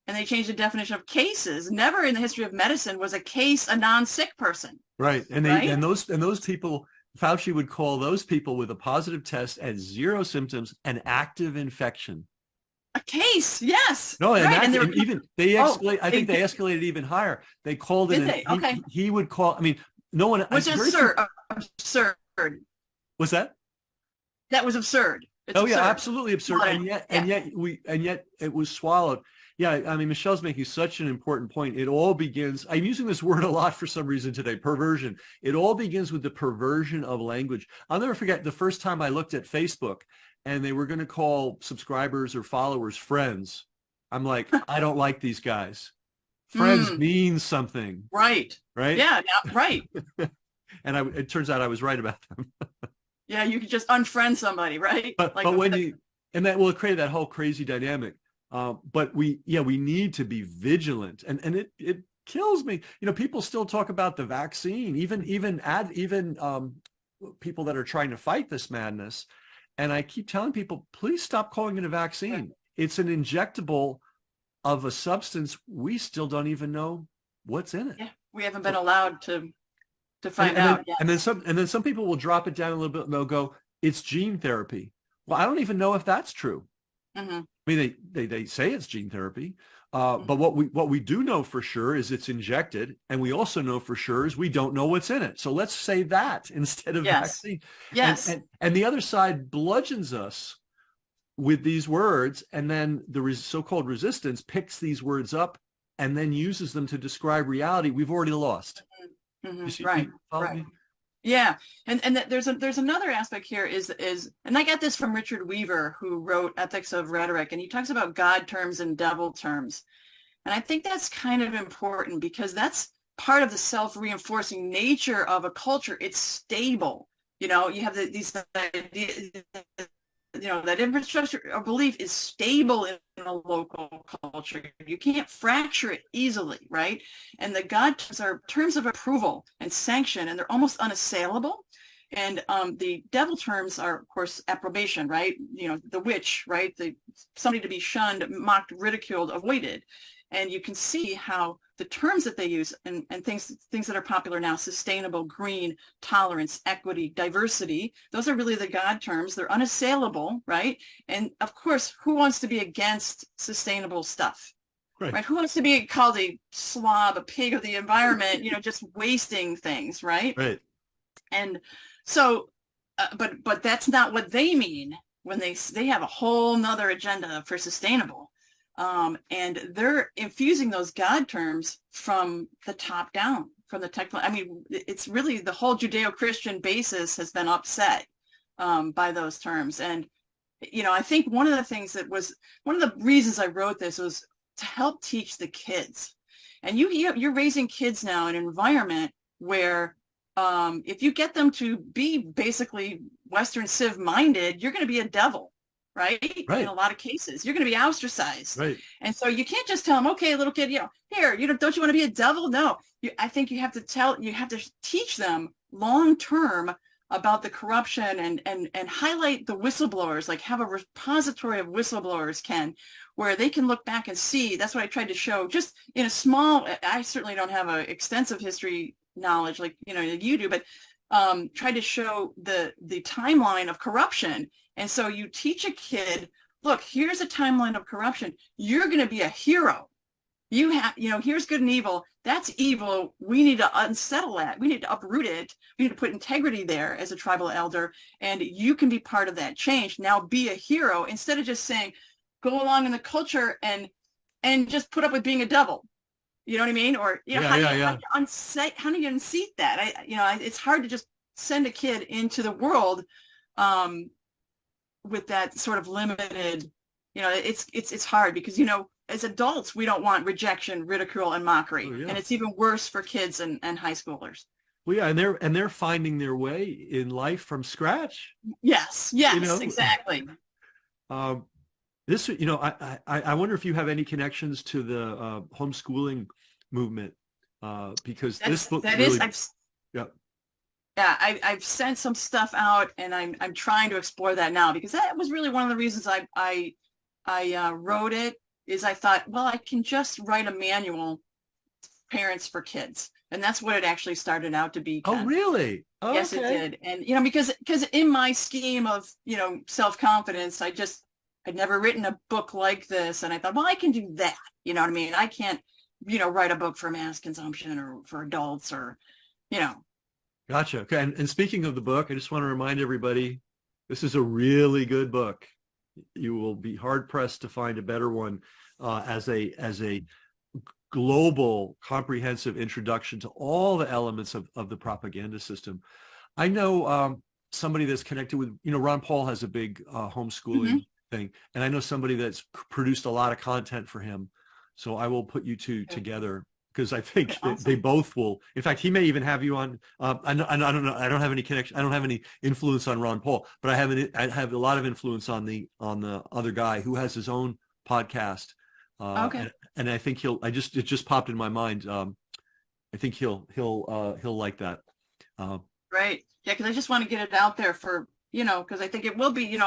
and they changed the definition of cases. Never in the history of medicine was a case a non-sick person. Right. And right? those people, Fauci would call those people with a positive test as 0 symptoms an active infection. A case, yes. No, and, right. and even they escalate. I think they escalated even higher. They called it. Okay. He would call. I mean, no one. Which is absurd. Was that? That was absurd. It's absurd. Yeah, absolutely absurd. And yet it was swallowed. Yeah, I mean, Michelle's making such an important point. It all begins. I'm using this word a lot for some reason today. Perversion. It all begins with the perversion of language. I'll never forget the first time I looked at Facebook, and they were going to call subscribers or followers friends. I'm like, I don't like these guys. Friends means something. Right. Right? Yeah, right. And it turns out I was right about them. Yeah, you could just unfriend somebody, right? But that will create that whole crazy dynamic. But we need to be vigilant, and it kills me. People still talk about the vaccine, even people that are trying to fight this madness. And I keep telling people, please stop calling it a vaccine. Right. It's an injectable of a substance we still don't even know what's in it. Yeah, we haven't been allowed to find out. And then some people will drop it down a little bit and they'll go, it's gene therapy. Well, I don't even know if that's true. Mm-hmm. I mean, they say it's gene therapy, but what we do know for sure is it's injected, and we also know for sure is we don't know what's in it. So let's say that instead of vaccine. Yes. And the other side bludgeons us with these words, and then the so-called resistance picks these words up and then uses them to describe reality we've already lost. Mm-hmm. Right. Yeah, and there's another aspect here is, and I got this from Richard Weaver, who wrote Ethics of Rhetoric, and he talks about God terms and devil terms, and I think that's kind of important because that's part of the self-reinforcing nature of a culture. It's stable. You have these ideas. That infrastructure of belief is stable in a local culture. You can't fracture it easily, right? And the God terms are terms of approval and sanction, and they're almost unassailable. And the devil terms are, of course, approbation, right? The witch, right? Somebody to be shunned, mocked, ridiculed, avoided. And you can see how the terms that they use and things that are popular now, sustainable, green, tolerance, equity, diversity, those are really the God terms. They're unassailable, right? And of course, who wants to be against sustainable stuff? Right? Who wants to be called a slob, a pig of the environment, just wasting things, right? Right. And so, but that's not what they mean when they have a whole nother agenda for sustainable. And they're infusing those God terms from the top down, from the technical. I mean, it's really the whole Judeo-Christian basis has been upset by those terms. And, I think one of the reasons I wrote this was to help teach the kids. And you're raising kids now in an environment where if you get them to be basically Western Civ minded, you're going to be a devil. Right? In a lot of cases, you're going to be ostracized. Right. And so you can't just tell them, okay, little kid, here, don't you want to be a devil? No, I think you have to teach them long-term about the corruption and highlight the whistleblowers, like have a repository of whistleblowers, Ken, where they can look back and see. That's what I tried to show just in a small, I certainly don't have an extensive history knowledge like, you do, but tried to show the timeline of corruption. And so you teach a kid, look, here's a timeline of corruption. You're going to be a hero. You have, here's good and evil. That's evil. We need to unsettle that. We need to uproot it. We need to put integrity there as a tribal elder. And you can be part of that change. Now be a hero instead of just saying, go along in the culture and just put up with being a devil. You know what I mean? Or, how do you unseat that? It's hard to just send a kid into the world with that sort of limited, it's hard because, as adults, we don't want rejection, ridicule, and mockery. Oh, yeah. And it's even worse for kids and high schoolers. Well, yeah, and they're finding their way in life from scratch. Yes, exactly. This, I wonder if you have any connections to the homeschooling movement, because this book really, yeah. Yeah, I've sent some stuff out, and I'm trying to explore that now, because that was really one of the reasons I wrote it. Is I thought, well, I can just write a manual, parents for kids, and that's what it actually started out to be. Oh, really? Oh, yes, okay. it did. And because in my scheme of self-confidence, I'd never written a book like this, and I thought, well, I can do that. You know what I mean? I can't write a book for mass consumption or for adults, or Gotcha. Okay. And speaking of the book, I just want to remind everybody, this is a really good book. You will be hard pressed to find a better one as a global, comprehensive introduction to all the elements of the propaganda system. I know somebody that's connected with, Ron Paul has a big homeschooling thing, and I know somebody that's produced a lot of content for him. So I will put you two together, because I think that they both will. In fact, he may even have you on. I don't know. I don't have any connection. I don't have any influence on Ron Paul, but I have a lot of influence on the other guy who has his own podcast. Okay. And I think it just popped in my mind. I think he'll like that. Right. Yeah, because I just want to get it out there for, because I think it will be,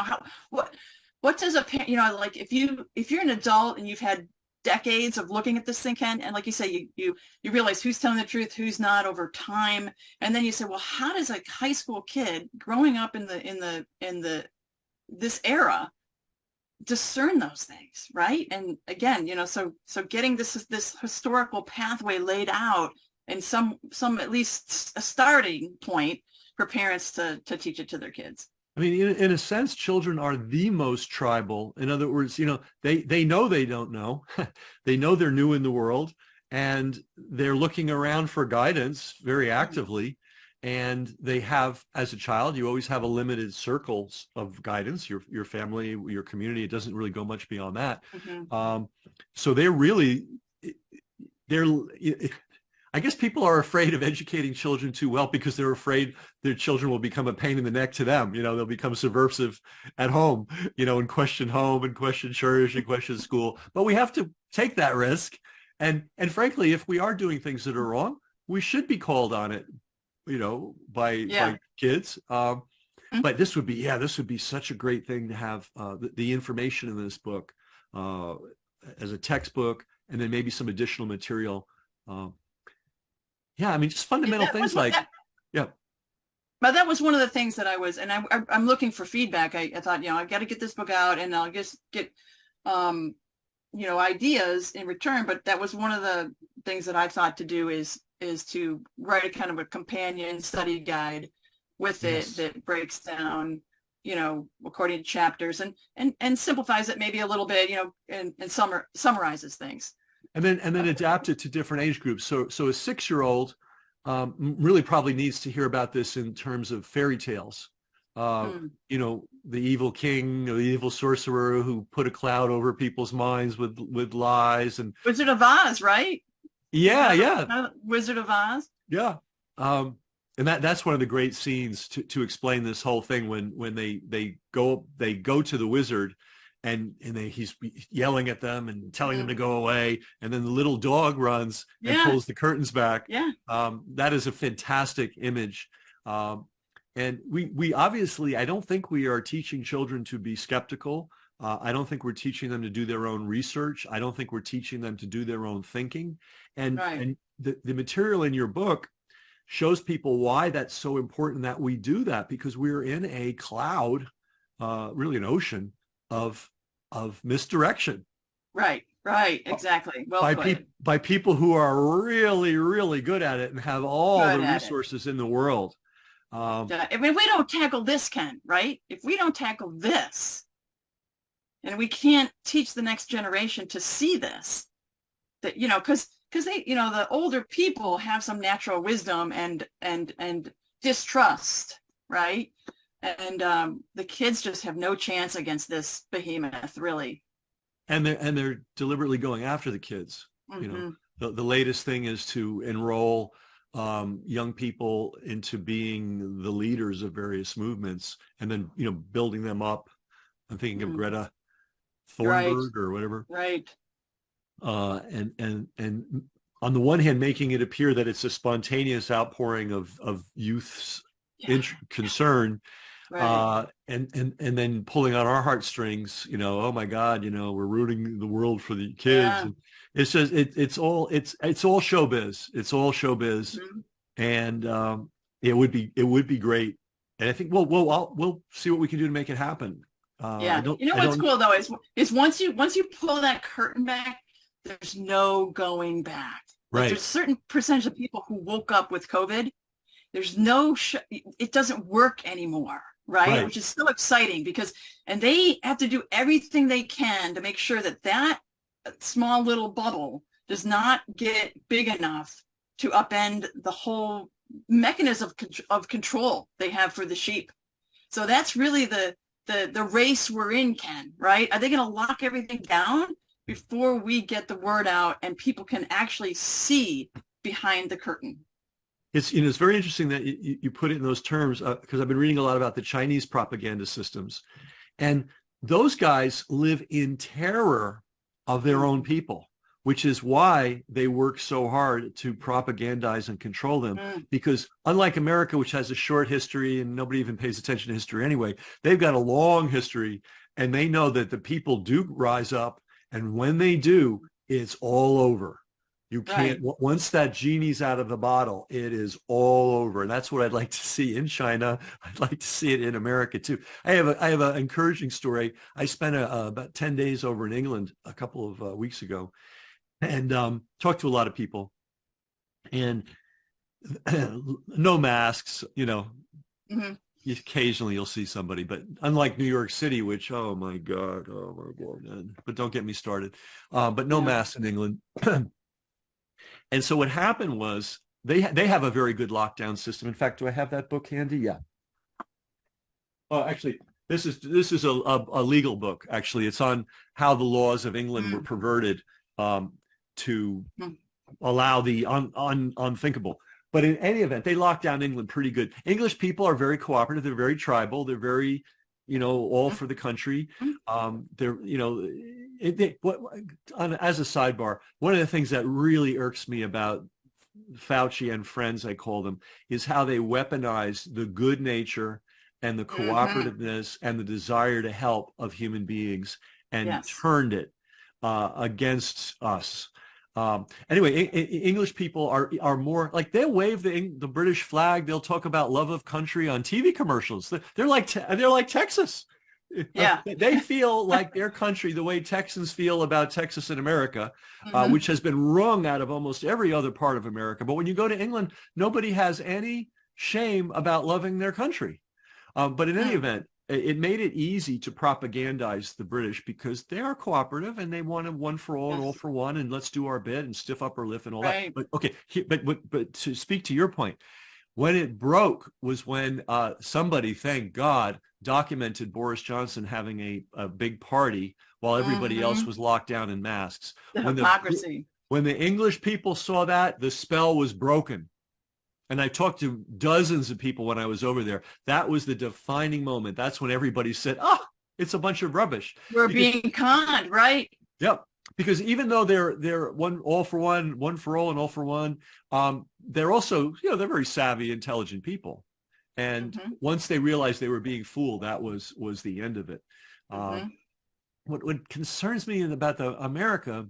what does a parent, like if you're an adult and you've had decades of looking at this thing, Ken, and like you say, you realize who's telling the truth, who's not over time, and then you say, well, how does a high school kid growing up in this era discern those things, right? And again, so getting this historical pathway laid out, and some at least a starting point for parents to teach it to their kids. I mean, in a sense, children are the most tribal. In other words, they know they don't know. They know they're new in the world, and they're looking around for guidance very actively. And they have, as a child, you always have a limited circles of guidance, your family, your community. It doesn't really go much beyond that. So I guess people are afraid of educating children too well, because they're afraid their children will become a pain in the neck to them. They'll become subversive at home, and question home and question church and question school. But we have to take that risk. And frankly, if we are doing things that are wrong, we should be called on it, by kids. But this would be such a great thing to have the information in this book as a textbook, and then maybe some additional material. I mean, just fundamental things like, But that was one of the things that I'm looking for feedback. I thought, I've got to get this book out, and I'll just get, ideas in return. But that was one of the things that I thought to do is to write a kind of a companion study guide with it that breaks down, according to chapters, and simplifies it maybe a little bit, and summarizes things. And then adapt it to different age groups. So a 6-year-old really probably needs to hear about this in terms of fairy tales. The evil king or the evil sorcerer who put a cloud over people's minds with lies, and Wizard of Oz, right? Yeah. Wizard of Oz. Yeah. And that's one of the great scenes to explain this whole thing, when they go to the wizard, and he's yelling at them and telling them to go away, and then the little dog runs and pulls the curtains back. That is a fantastic image. And we obviously, I don't think we are teaching children to be skeptical. I don't think we're teaching them to do their own research. I don't think we're teaching them to do their own thinking. And the material in your book shows people why that's so important that we do that, because we're in a cloud, really an ocean of misdirection. Right, exactly. Well, by people who are really, really good at it and have all the resources in the world. If we don't tackle this, Ken, right? If we don't tackle this, and we can't teach the next generation to see this, that because they, the older people have some natural wisdom and distrust, right? And the kids just have no chance against this behemoth, really. And they're deliberately going after the kids. You know, Mm-hmm. the latest thing is to enroll young people into being the leaders of various movements, and then, you know, building them up. I'm thinking of Mm-hmm. Greta Right, Thunberg or whatever. right. And on the one hand, making it appear that it's a spontaneous outpouring of youth's Yeah, concern, right. and then pulling on our heartstrings, you know, oh my God, you know, we're rooting the world for the kids. Yeah. And it's just it's all showbiz. It's all showbiz, Mhm. and it would be great. And I think we'll see what we can do to make it happen. Yeah. You know I what's don't cool though is once you pull that curtain back, there's no going back. Like right there's a certain percentage of people who woke up with COVID. There's no it doesn't work anymore, right? right Which is so exciting because and they have to do everything they can to make sure that that small little bubble does not get big enough to upend the whole mechanism of control they have for the sheep. So that's really the race we're in, Ken, right? Are they going to lock everything down before we get the word out and people can actually see behind the curtain? It's, you know, it's very interesting that you put it in those terms, because I've been reading a lot about the Chinese propaganda systems, and those guys live in terror of their own people, which is why they work so hard to propagandize and control them. Mm, Because unlike America, which has a short history and nobody even pays attention to history anyway, they've got a long history, and they know that the people do rise up, and when they do, it's all over. You can't, right. once that genie's out of the bottle, it is all over. And that's what I'd like to see in China. I'd like to see it in America too. I have an encouraging story. I spent about 10 days over in England a couple of weeks ago, and talked to a lot of people, and no masks, you know, Mm-hmm. occasionally you'll see somebody, but unlike New York City, which, oh my God, man. But don't get me started. But no Yeah. masks in England. And so what happened was they have a very good lockdown system. In fact, do I have that book handy? Yeah. Oh, actually, this is a legal book. Actually, it's on how the laws of England were Mm-hmm. perverted, to allow the unthinkable. But in any event, they locked down England pretty good. English people are very cooperative. They're very tribal. They're very, you know, all for the country. They're, you know, as a sidebar, one of the things that really irks me about Fauci and friends, I call them, is how they weaponize the good nature and the Mm-hmm. cooperativeness and the desire to help of human beings, and Yes. turned it against us. Anyway, English people are more like, they'll wave the British flag. They'll talk about love of country on TV commercials. They're like Texas. Yeah. They feel like their country the way Texans feel about Texas and America, Mm-hmm. which has been wrung out of almost every other part of America. But when you go to England, nobody has any shame about loving their country. But in any Mm. event, it made it easy to propagandize the British because they are cooperative and they want one for all and all Yes. for one, and let's do our bit and stiff upper lip and all that. Right. But okay, but to speak to your point, when it broke was when somebody, thank God, documented Boris Johnson having a big party while everybody else Mm-hmm. was locked down in masks. The When the hypocrisy. when the English people saw that, the spell was broken. And I talked to dozens of people when I was over there. That was the defining moment. That's when everybody said, "Oh, it's a bunch of rubbish." We're Because, being conned, right? yep, because even though they're one for one, one for all, and all for one, they're also, you know, they're very savvy, intelligent people. And Mm-hmm. once they realized they were being fooled, that was the end of it. Mm-hmm. What concerns me about the America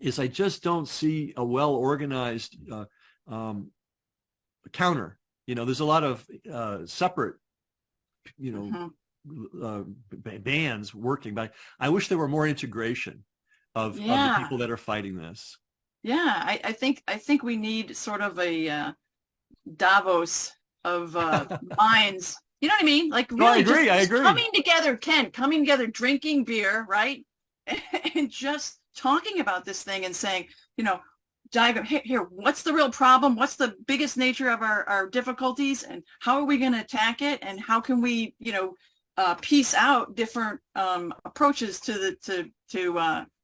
is I just don't see a well organized um, counter. You know, there's a lot of separate, you know, bands working, but I wish there were more integration of the Yeah. people that are fighting this. Yeah. I think we need sort of a Davos of minds. You know what I mean? Like No, I really agree. I just agree. coming together, Ken, coming together, drinking beer, right? And just talking about this thing and saying, you know, diagram here, what's the real problem? What's the biggest nature of our difficulties, and how are we going to attack it? And how can we, piece out different approaches to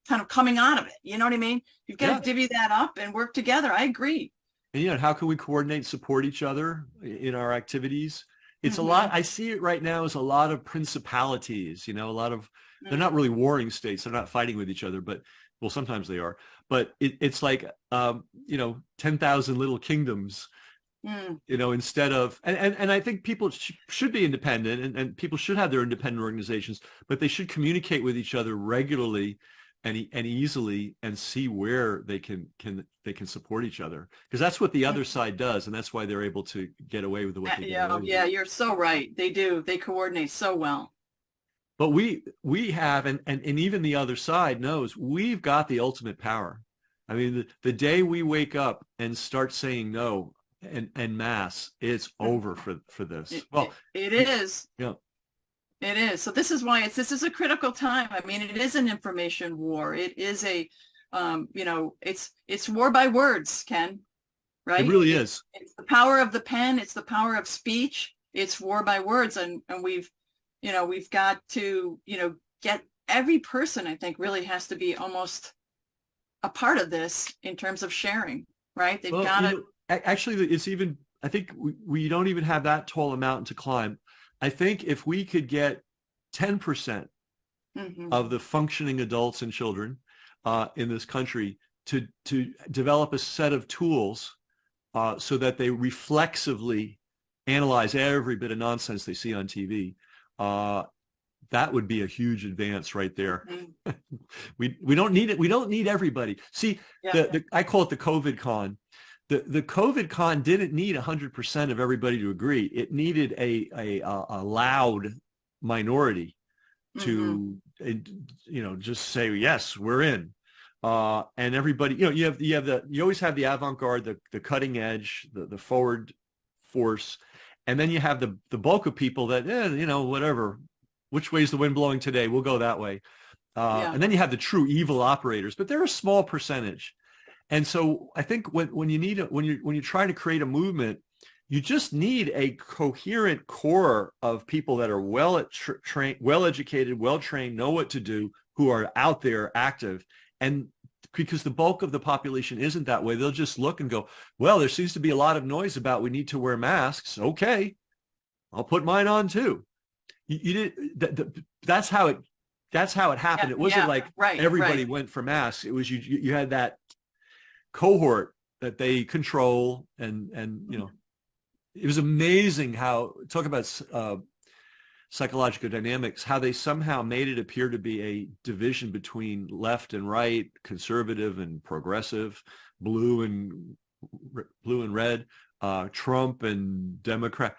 kind of coming out of it? You know what I mean? You've got Yeah. to divvy that up and work together. I agree. And how can we coordinate, support each other in our activities? It's a Mhm. lot. I see it right now as a lot of principalities, a lot of, they're not really warring states. They're not fighting with each other, but well, sometimes they are, but it's like, 10,000 little kingdoms, Mm. instead of, and I think people should be independent, and people should have their independent organizations, but they should communicate with each other regularly and easily, and see where they can support each other, because that's what the other side does, and that's why they're able to get away with what they get away with. Yeah, you're so right. They do. They coordinate so well. But we have, and even the other side knows, we've got the ultimate power. I mean, the day we wake up and start saying no and mass, it's over for this. It is. Yeah. It is. So this is why this is a critical time. I mean, it is an information war. It is it's war by words, Ken, right? It really is. It's the power of the pen. It's the power of speech. It's war by words. And we've got to, get every person, I think, really has to be almost a part of this in terms of sharing, right? They've got to. Actually, it's even, I think we don't even have that tall a mountain to climb. I think if we could get 10% of the functioning adults and children in this country to develop a set of tools so that they reflexively analyze every bit of nonsense they see on TV, that would be a huge advance right there. We don't need it. We don't need everybody. See, I call it the COVID con. The COVID con didn't need 100% of everybody to agree. It needed a loud minority to, just say, yes, we're in. And everybody, you always have the avant-garde, the cutting edge, the forward force. And then you have the bulk of people that, whatever, which way's the wind blowing today? We'll go that way. And then you have the true evil operators, but they're a small percentage. And so I think when you try to create a movement, you just need a coherent core of people that are well-trained, well-educated, well-trained, know what to do, who are out there active. And because the bulk of the population isn't that way, they'll just look and go, well, there seems to be a lot of noise about we need to wear masks. Okay, I'll put mine on too. That's how it happened. It wasn't like everybody went for masks. It was you had that cohort that they control, and it was amazing how, talk about psychological dynamics, how they somehow made it appear to be a division between left and right, conservative and progressive, blue and red, Trump and Democrat.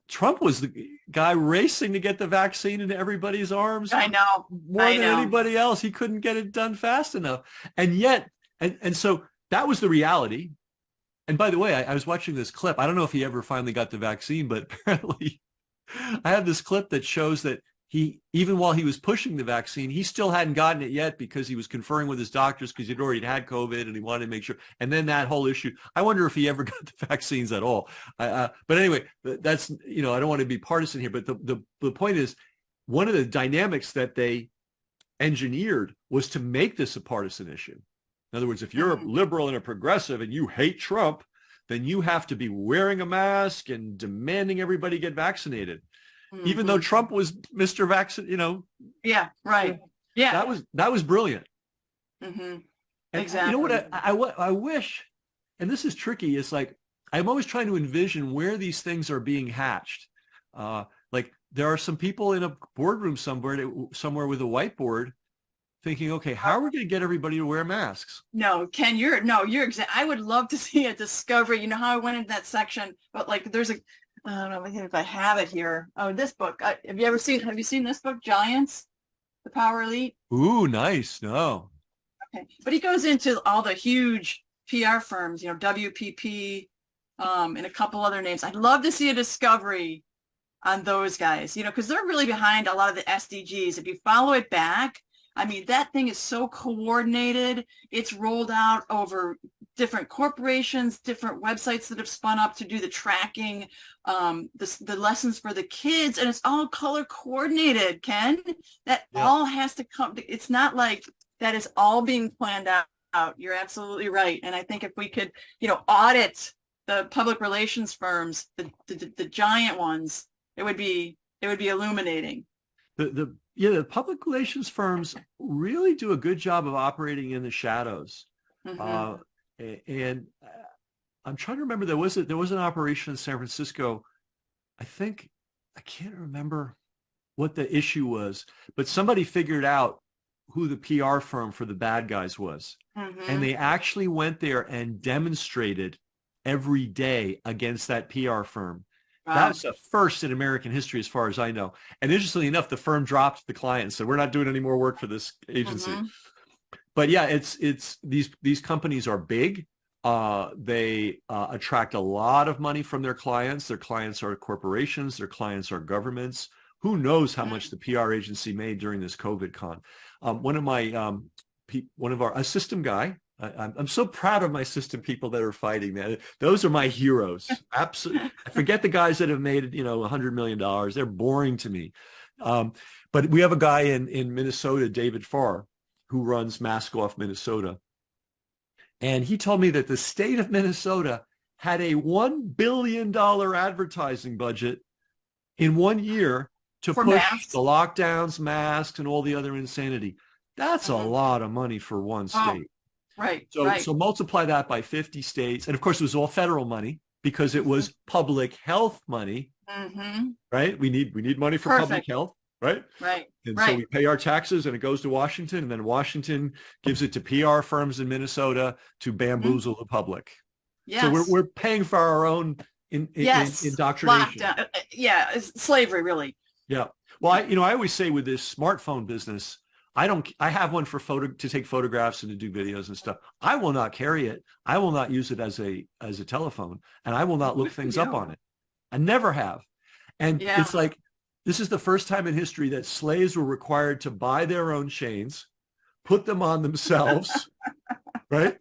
Trump was the guy racing to get the vaccine into everybody's arms. I know. More than anybody else. He couldn't get it done fast enough. And yet, and so that was the reality. And by the way, I was watching this clip. I don't know if he ever finally got the vaccine, but apparently I have this clip that shows that even while he was pushing the vaccine, he still hadn't gotten it yet because he was conferring with his doctors because he'd already had COVID and he wanted to make sure. And then that whole issue, I wonder if he ever got the vaccines at all. But anyway, that's, I don't want to be partisan here, but the point is, one of the dynamics that they engineered was to make this a partisan issue. In other words, if you're a liberal and a progressive and you hate Trump, then you have to be wearing a mask and demanding everybody get vaccinated. Even though Trump was Mr. Vaccine, Yeah, right. Yeah. That was brilliant. Exactly. You know what I wish, and this is tricky, is like, I'm always trying to envision where these things are being hatched. Like there are some people in a boardroom somewhere with a whiteboard thinking, okay, how are we going to get everybody to wear masks? No, Ken, you're exactly. I would love to see a discovery. You know how I went into that section, but like there's I don't know if I have it here. Oh, this book. Have you seen this book, Giants, The Power Elite? Ooh, nice. No. Okay. But he goes into all the huge PR firms, WPP, and a couple other names. I'd love to see a discovery on those guys, because they're really behind a lot of the SDGs. If you follow it back, I mean, that thing is so coordinated. It's rolled out over different corporations, different websites that have spun up to do the tracking, the lessons for the kids, and it's all color coordinated, Ken. That Yeah. all has to come. It's not like that is all being planned out. You're absolutely right. And I think if we could, audit the public relations firms, the giant ones, it would be illuminating. The public relations firms really do a good job of operating in the shadows. Hmm. Uh, and I'm trying to remember, there was an operation in San Francisco. I can't remember what the issue was, but somebody figured out who the PR firm for the bad guys was. And Hmm. they actually went there and demonstrated every day against that PR firm. That Wow. was a first in American history, as far as I know. And interestingly enough, the firm dropped the client and said, "We're not doing any more work for this agency." Hmm. But yeah, it's these companies are big. They attract a lot of money from their clients. Their clients are corporations. Their clients are governments. Who knows how much the PR agency made during this COVID con? One of a system guy. I'm so proud of my system people that are fighting, man. Those are my heroes. Absolutely. I forget the guys that have made, $100 million. They're boring to me. Um, but we have a guy in Minnesota, David Farr, who runs Mask Off Minnesota. And he told me that the state of Minnesota had a $1 billion advertising budget in one year to For push the masks. lockdowns, masks, and all the other insanity. That's a Hmm. lot of money for one Oh, state. right, So, right. so multiply that by 50 states. And of course, it was all federal money because it Hmm. was public health money, Hmm. right? We need money for public Perfect. health, right? Right, And so right. we pay our taxes and it goes to Washington, and then Washington gives it to PR firms in Minnesota to Hmm. bamboozle the public. So we're, Yes. we're paying for our own Yes. indoctrination. Lockdown. Yeah, it's slavery, really. Yeah. Well, I always say with this smartphone business, I have one for to take photographs and to do videos and stuff. I will not carry it. I will not use it as a telephone, and I will not look Good for things up you. on it. I never have. And Yeah. it's like, this is the first time in history that slaves were required to buy their own chains, put them on themselves, right?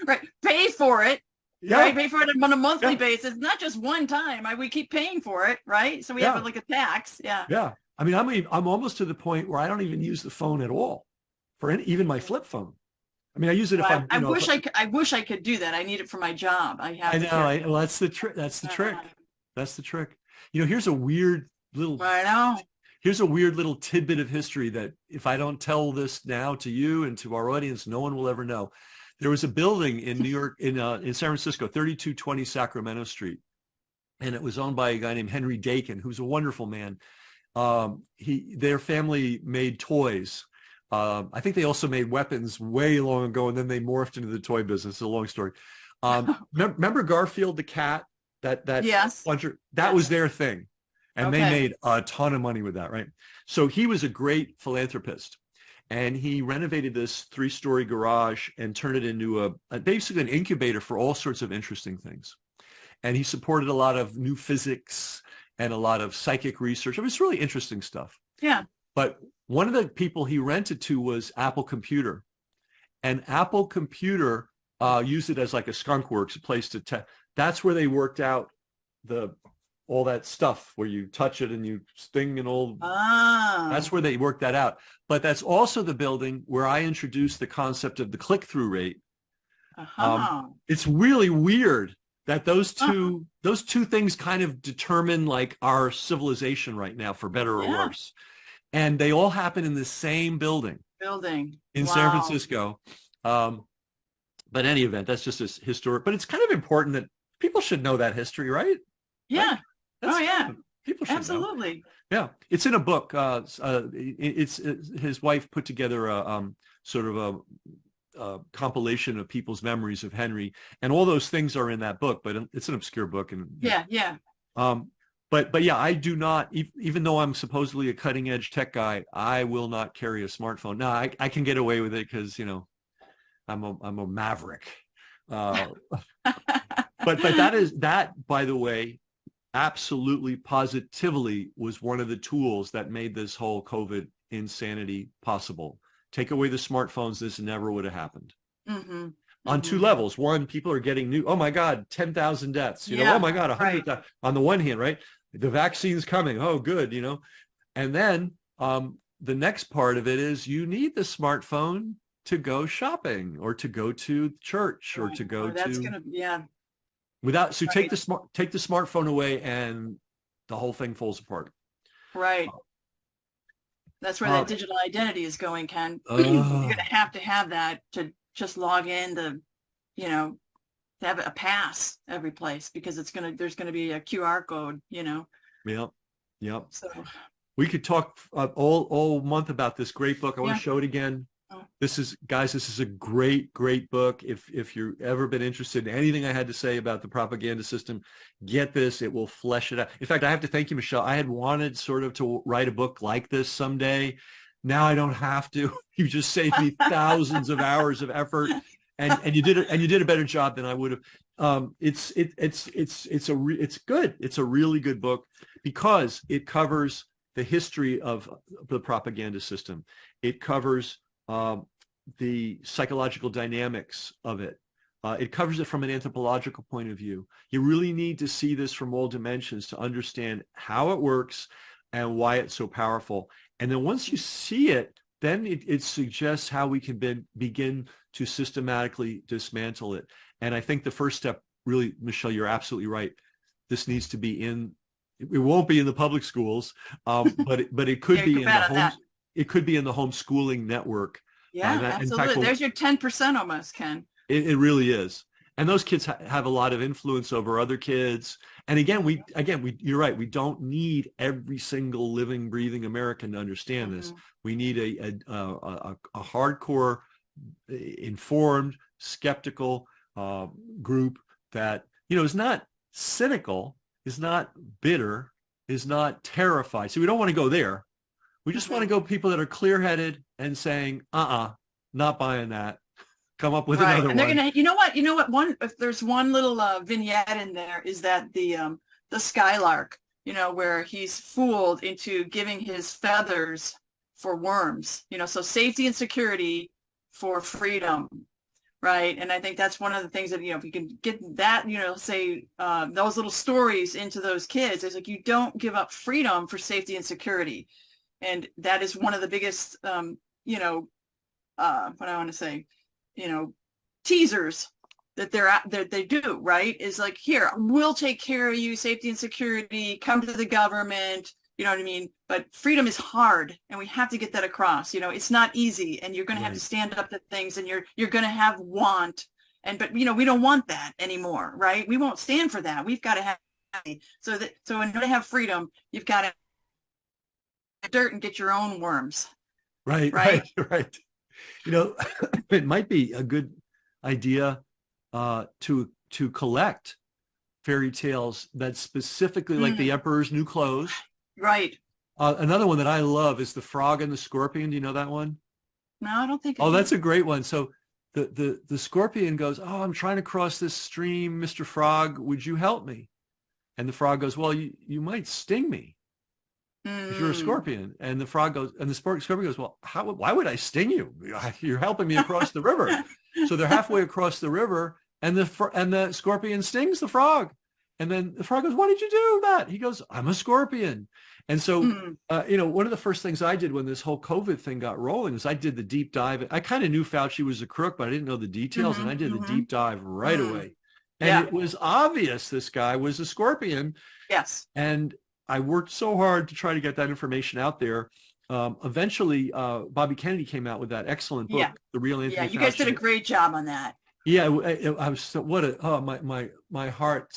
Right. Pay for it. Yeah, Right. Pay for it on a monthly yeah, basis, not just one time. We keep paying for it, right? So we have yeah, it like a tax. Yeah. yeah. I mean, I'm almost to the point where I don't even use the phone at all for even my flip phone. I mean, I use it if Well, I'm, I if wish I could do that. I need it for my job. I I have to know. carry. Well, that's the trick. That's the trick. Uh, That's the trick. Here's a weird little I know. tidbit of history that if I don't tell this now to you and to our audience, no one will ever know. There was a building in New York, in San Francisco, 3220 Sacramento Street, and it was owned by a guy named Henry Dakin, who's a wonderful man. Their family made toys. I think they also made weapons way long ago, and then they morphed into the toy business. It's a long story. Remember Garfield the cat? That Yes. plunger, that was Yes. their thing, and they Okay. made a ton of money with that, right? So he was a great philanthropist, and he renovated this 3-story garage and turned it into basically an incubator for all sorts of interesting things. And he supported a lot of new physics and a lot of psychic research. It was really interesting stuff. Yeah. But one of the people he rented to was Apple Computer, and Apple Computer used it as like a skunk works, a place to test. That's where they worked out the all that stuff where you touch it and you sting and all. Ah. That's where they worked that out. But that's also the building where I introduced the concept of the click-through rate. Uh-huh. It's really weird that those Uh-huh. two things kind of determine like our civilization right now, for better or Yeah. worse. And they all happen in the same building Building. in San Wow. Francisco. Um, but in any event, that's just a historic, but it's kind of important that people should know that history, right? Right? Yeah. Oh, That's yeah. people should know. Absolutely. Yeah, it's in a book. It's his wife put together a sort of a compilation of people's memories of Henry, and all those things are in that book. But it's an obscure book, and Yeah. Yeah. um, but yeah, I do not. Even though I'm supposedly a cutting edge tech guy, I will not carry a smartphone. Now I can get away with it because I'm a maverick. Uh, but that, by the way, absolutely positively was one of the tools that made this whole COVID insanity possible. Take away the smartphones, this never would have happened. Mm-hmm. On two Mm-hmm. levels. One, people are getting new, oh my God, 10,000 deaths, you know, oh Yeah, my God, right. 100,000 on the one hand, right? The vaccine's coming. Oh, good, you know. And then the next part of it is you need the smartphone to go shopping or to go to church or Right. to go Oh, that's to gonna, yeah, without, so right, take the smartphone away and the whole thing falls apart. right. That's where Uh, that digital identity is going, Ken. You're uh, gonna have that to just log in to, you know, to have a pass every place because there's gonna be a QR code, you know. yeah, yeah. So We could talk all month about this great book. I want yeah. to show it again. Oh, This is, guys, this is a great book. If you've ever been interested in anything I had to say about the propaganda system, get this. It will flesh it out. In fact, I have to thank you, Michelle. I had wanted sort of to write a book like this someday. Now I don't have to. You just saved me thousands of hours of effort, and you did it, and you did a better job than I would have. It's good. It's a really good book because it covers the history of the propaganda system. It covers the psychological dynamics of it. It covers it from an anthropological point of view. You really need to see this from all dimensions to understand how it works and why it's so powerful. And then once you see it, then it suggests how we can begin to systematically dismantle it. And I think the first step, really, Michelle, you're absolutely right. This needs to be it won't be in the public schools, but it could yeah, be you in bet the on that. it could be in the homeschooling network. Yeah, In fact, absolutely. There's your 10% almost, Ken. it really is. And those kids have a lot of influence over other kids. And again, you're right. We don't need every single living, breathing American to understand this. Mm-hmm. We need a hardcore, informed, skeptical group that, you know, is not cynical, is not bitter, is not terrified. So we don't want to go there. We just want to go people that are clear-headed and saying, not buying that. Come up with Right. another And they're one. gonna, you know what, if there's one little vignette in there is that the Skylark, you know, where he's fooled into giving his feathers for worms, you know, so safety and security for freedom. Right. And I think that's one of the things that, you know, if you can get that, you know, say those little stories into those kids, it's like you don't give up freedom for safety and security. And that is one of the biggest, you know, what I want to say, you know, teasers that they do, right? Is like, here, we'll take care of you, safety and security, come to the government, you know what I mean? But freedom is hard, and we have to get that across. You know, it's not easy, and you're going to have to stand up to things, and you're going to have want, but you know, we don't want that anymore, right? We won't stand for that. We've got to have so in order to have freedom, you've got to dirt and get your own worms. Right. You know, it might be a good idea to collect fairy tales that specifically, like The Emperor's New Clothes. Right. Another one that I love is The Frog and the Scorpion. Do you know that one? No, I don't think. Oh, that's a great one. So the scorpion goes, "Oh, I'm trying to cross this stream, Mr. Frog. Would you help me?" And the frog goes, "Well, you might sting me because you're a scorpion." And the frog goes, and the scorpion goes, "Well, why would I sting you? You're helping me across the river." So they're halfway across the river, and the scorpion stings the frog. And then the frog goes, "Why did you do that?" He goes, "I'm a scorpion." And so, you know, one of the first things I did when this whole COVID thing got rolling was I did the deep dive. I kind of knew Fauci was a crook, but I didn't know the details. And I did the deep dive right away. And it was obvious this guy was a scorpion. Yes. And I worked so hard to try to get that information out there. Eventually, Bobby Kennedy came out with that excellent book, The Real Anthony Fauci. You guys did a great job on that. Yeah, I was so, my heart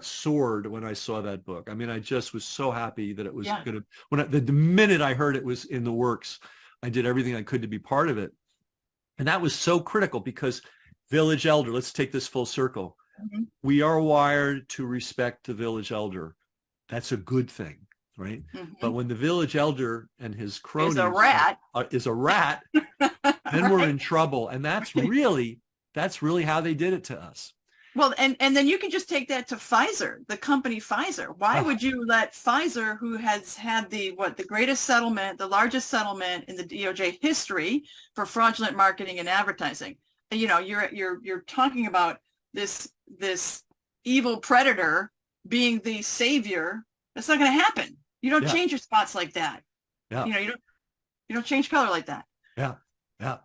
soared when I saw that book. I mean, I just was so happy that it was going to, the minute I heard it was in the works, I did everything I could to be part of it. And that was so critical because village elder, let's take this full circle. We are wired to respect the village elder. That's a good thing, right? But when the village elder and his cronies is a rat, then we're in trouble. And that's really how they did it to us. Well, and then you can just take that to Pfizer, the company Pfizer. Why would you let Pfizer, who has had the greatest settlement, the largest settlement in the DOJ history for fraudulent marketing and advertising? You know, you're talking about this evil predator being the savior. That's not going to happen. You don't Yeah, change your spots like that. yeah, You know, you don't change color like that. yeah, yeah.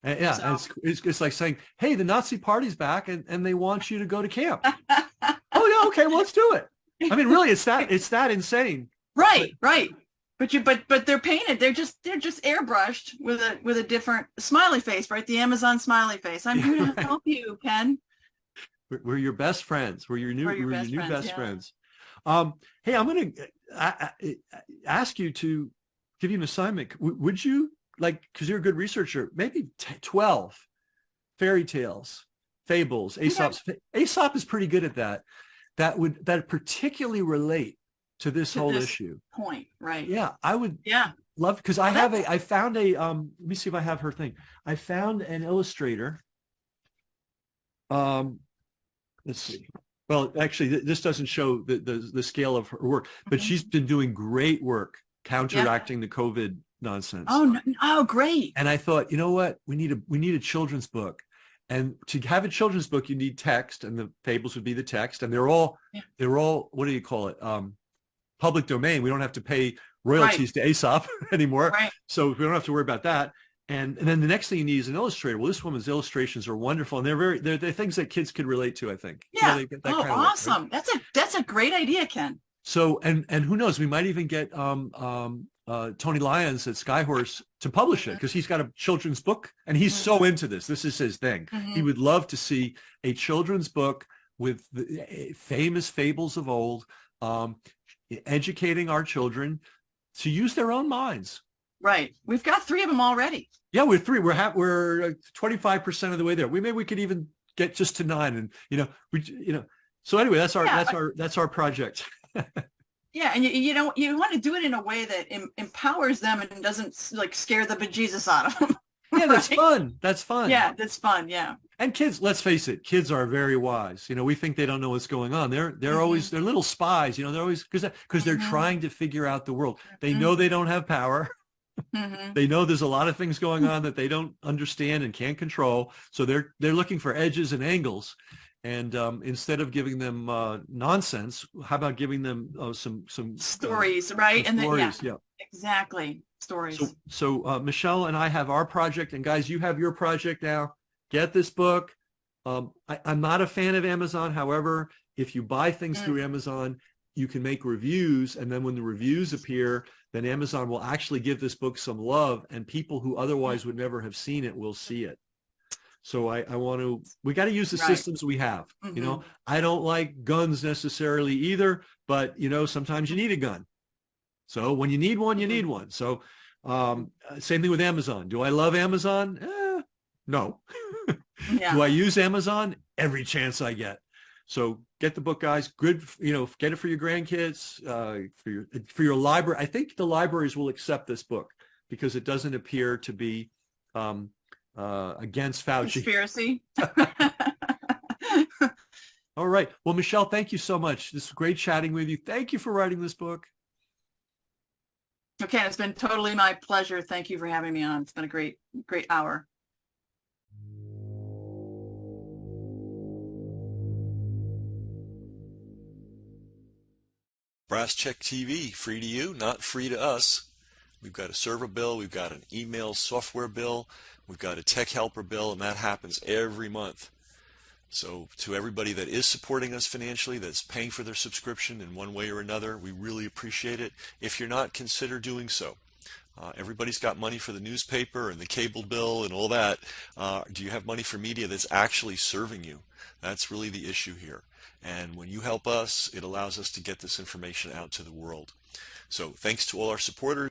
Yeah, and So it's like saying, "Hey, the Nazi Party's back, and they want you to go to camp." Oh yeah, okay, well, let's do it. I mean, really, it's that insane. But right, right. But they're painted. They're just airbrushed with a different smiley face, right? The Amazon smiley face. I'm here to help you, Ken. we're your best friends. We're your We're your best new friends. best Yeah. friends. Hey, I'm going to ask you to give you an assignment. Would you like, because you're a good researcher, maybe 12 fairy tales, fables, Okay. Aesop's. Aesop is pretty good at that. That particularly relate to this To whole this issue. point, right? Yeah, I would Yeah. love, because Well, that's I found a let me see if I have her thing. I found an illustrator. Um, let's see. Well, actually, this doesn't show the scale of her work, but mhm. she's been doing great work Yeah. counteracting the COVID nonsense. Oh, no, oh, great. And I thought, you know what? We need a children's book. And to have a children's book, you need text, and the fables would be the text, and Yeah. they're all, what do you call it? Public domain. We don't have to pay Right. royalties to Aesop anymore, Right. so we don't have to worry about that. And then the next thing you need is an illustrator. Well, this woman's illustrations are wonderful, and they're things that kids could relate to, I think. You know, Yeah. they get that Oh, kind of look, right? awesome. That's a great idea, Ken. So, and who knows, we might even get Tony Lyons at Skyhorse to publish it, Mhm. because he's got a children's book and he's so into this. This is his thing. He Mhm. would love to see a children's book with the famous fables of old, um, educating our children to use their own minds. Right. We've got 3 of them already. Yeah, we're 25% of the way there. Maybe we could even get just to 9, and so anyway, Yeah. that's our project. Yeah, and you know you want to do it in a way that empowers them and doesn't like scare the bejesus out of them. Yeah, that's Right? fun. That's fun. Yeah, that's fun. Yeah. And kids, let's face it, kids are very wise. We think they don't know what's going on. They're always, Mhm. they're little spies. They're always, because they're Mhm. trying to figure out the world. They know Mhm. they don't have power. Mhm. They know there's a lot of things going on that they don't understand and can't control. So they're looking for edges and angles. And instead of giving them nonsense, how about giving them Stories, right? And then yeah, stories? Yeah. exactly. Stories. So Michelle and I have our project, and guys, you have your project now. Get this book. I'm not a fan of Amazon. However, if you buy things through Mm. Amazon, you can make reviews, and then when the reviews appear, then Amazon will actually give this book some love, and people who otherwise would never have seen it will see it. So we got to use the Right. systems we have. Mhm. I don't like guns necessarily either, but sometimes you need a gun. So when you need one, you need Mhm. one. So same thing with Amazon. Do I love Amazon? No. Yeah. Do I use Amazon? Every chance I get. So get the book, guys. Good, get it for your grandkids, for your library. I think the libraries will accept this book because it doesn't appear to be against Fauci. Conspiracy. All right. Well, Michelle, thank you so much. This was great chatting with you. Thank you for writing this book. Okay, it's been totally my pleasure. Thank you for having me on. It's been a great hour. Brass Check TV, free to you, not free to us. We've got a server bill, we've got an email software bill, we've got a tech helper bill, and that happens every month. So to everybody that is supporting us financially, that's paying for their subscription in one way or another, we really appreciate it. If you're not, consider doing so. Everybody's got money for the newspaper and the cable bill and all that. Do you have money for media that's actually serving you? That's really the issue here. And when you help us, it allows us to get this information out to the world. So thanks to all our supporters.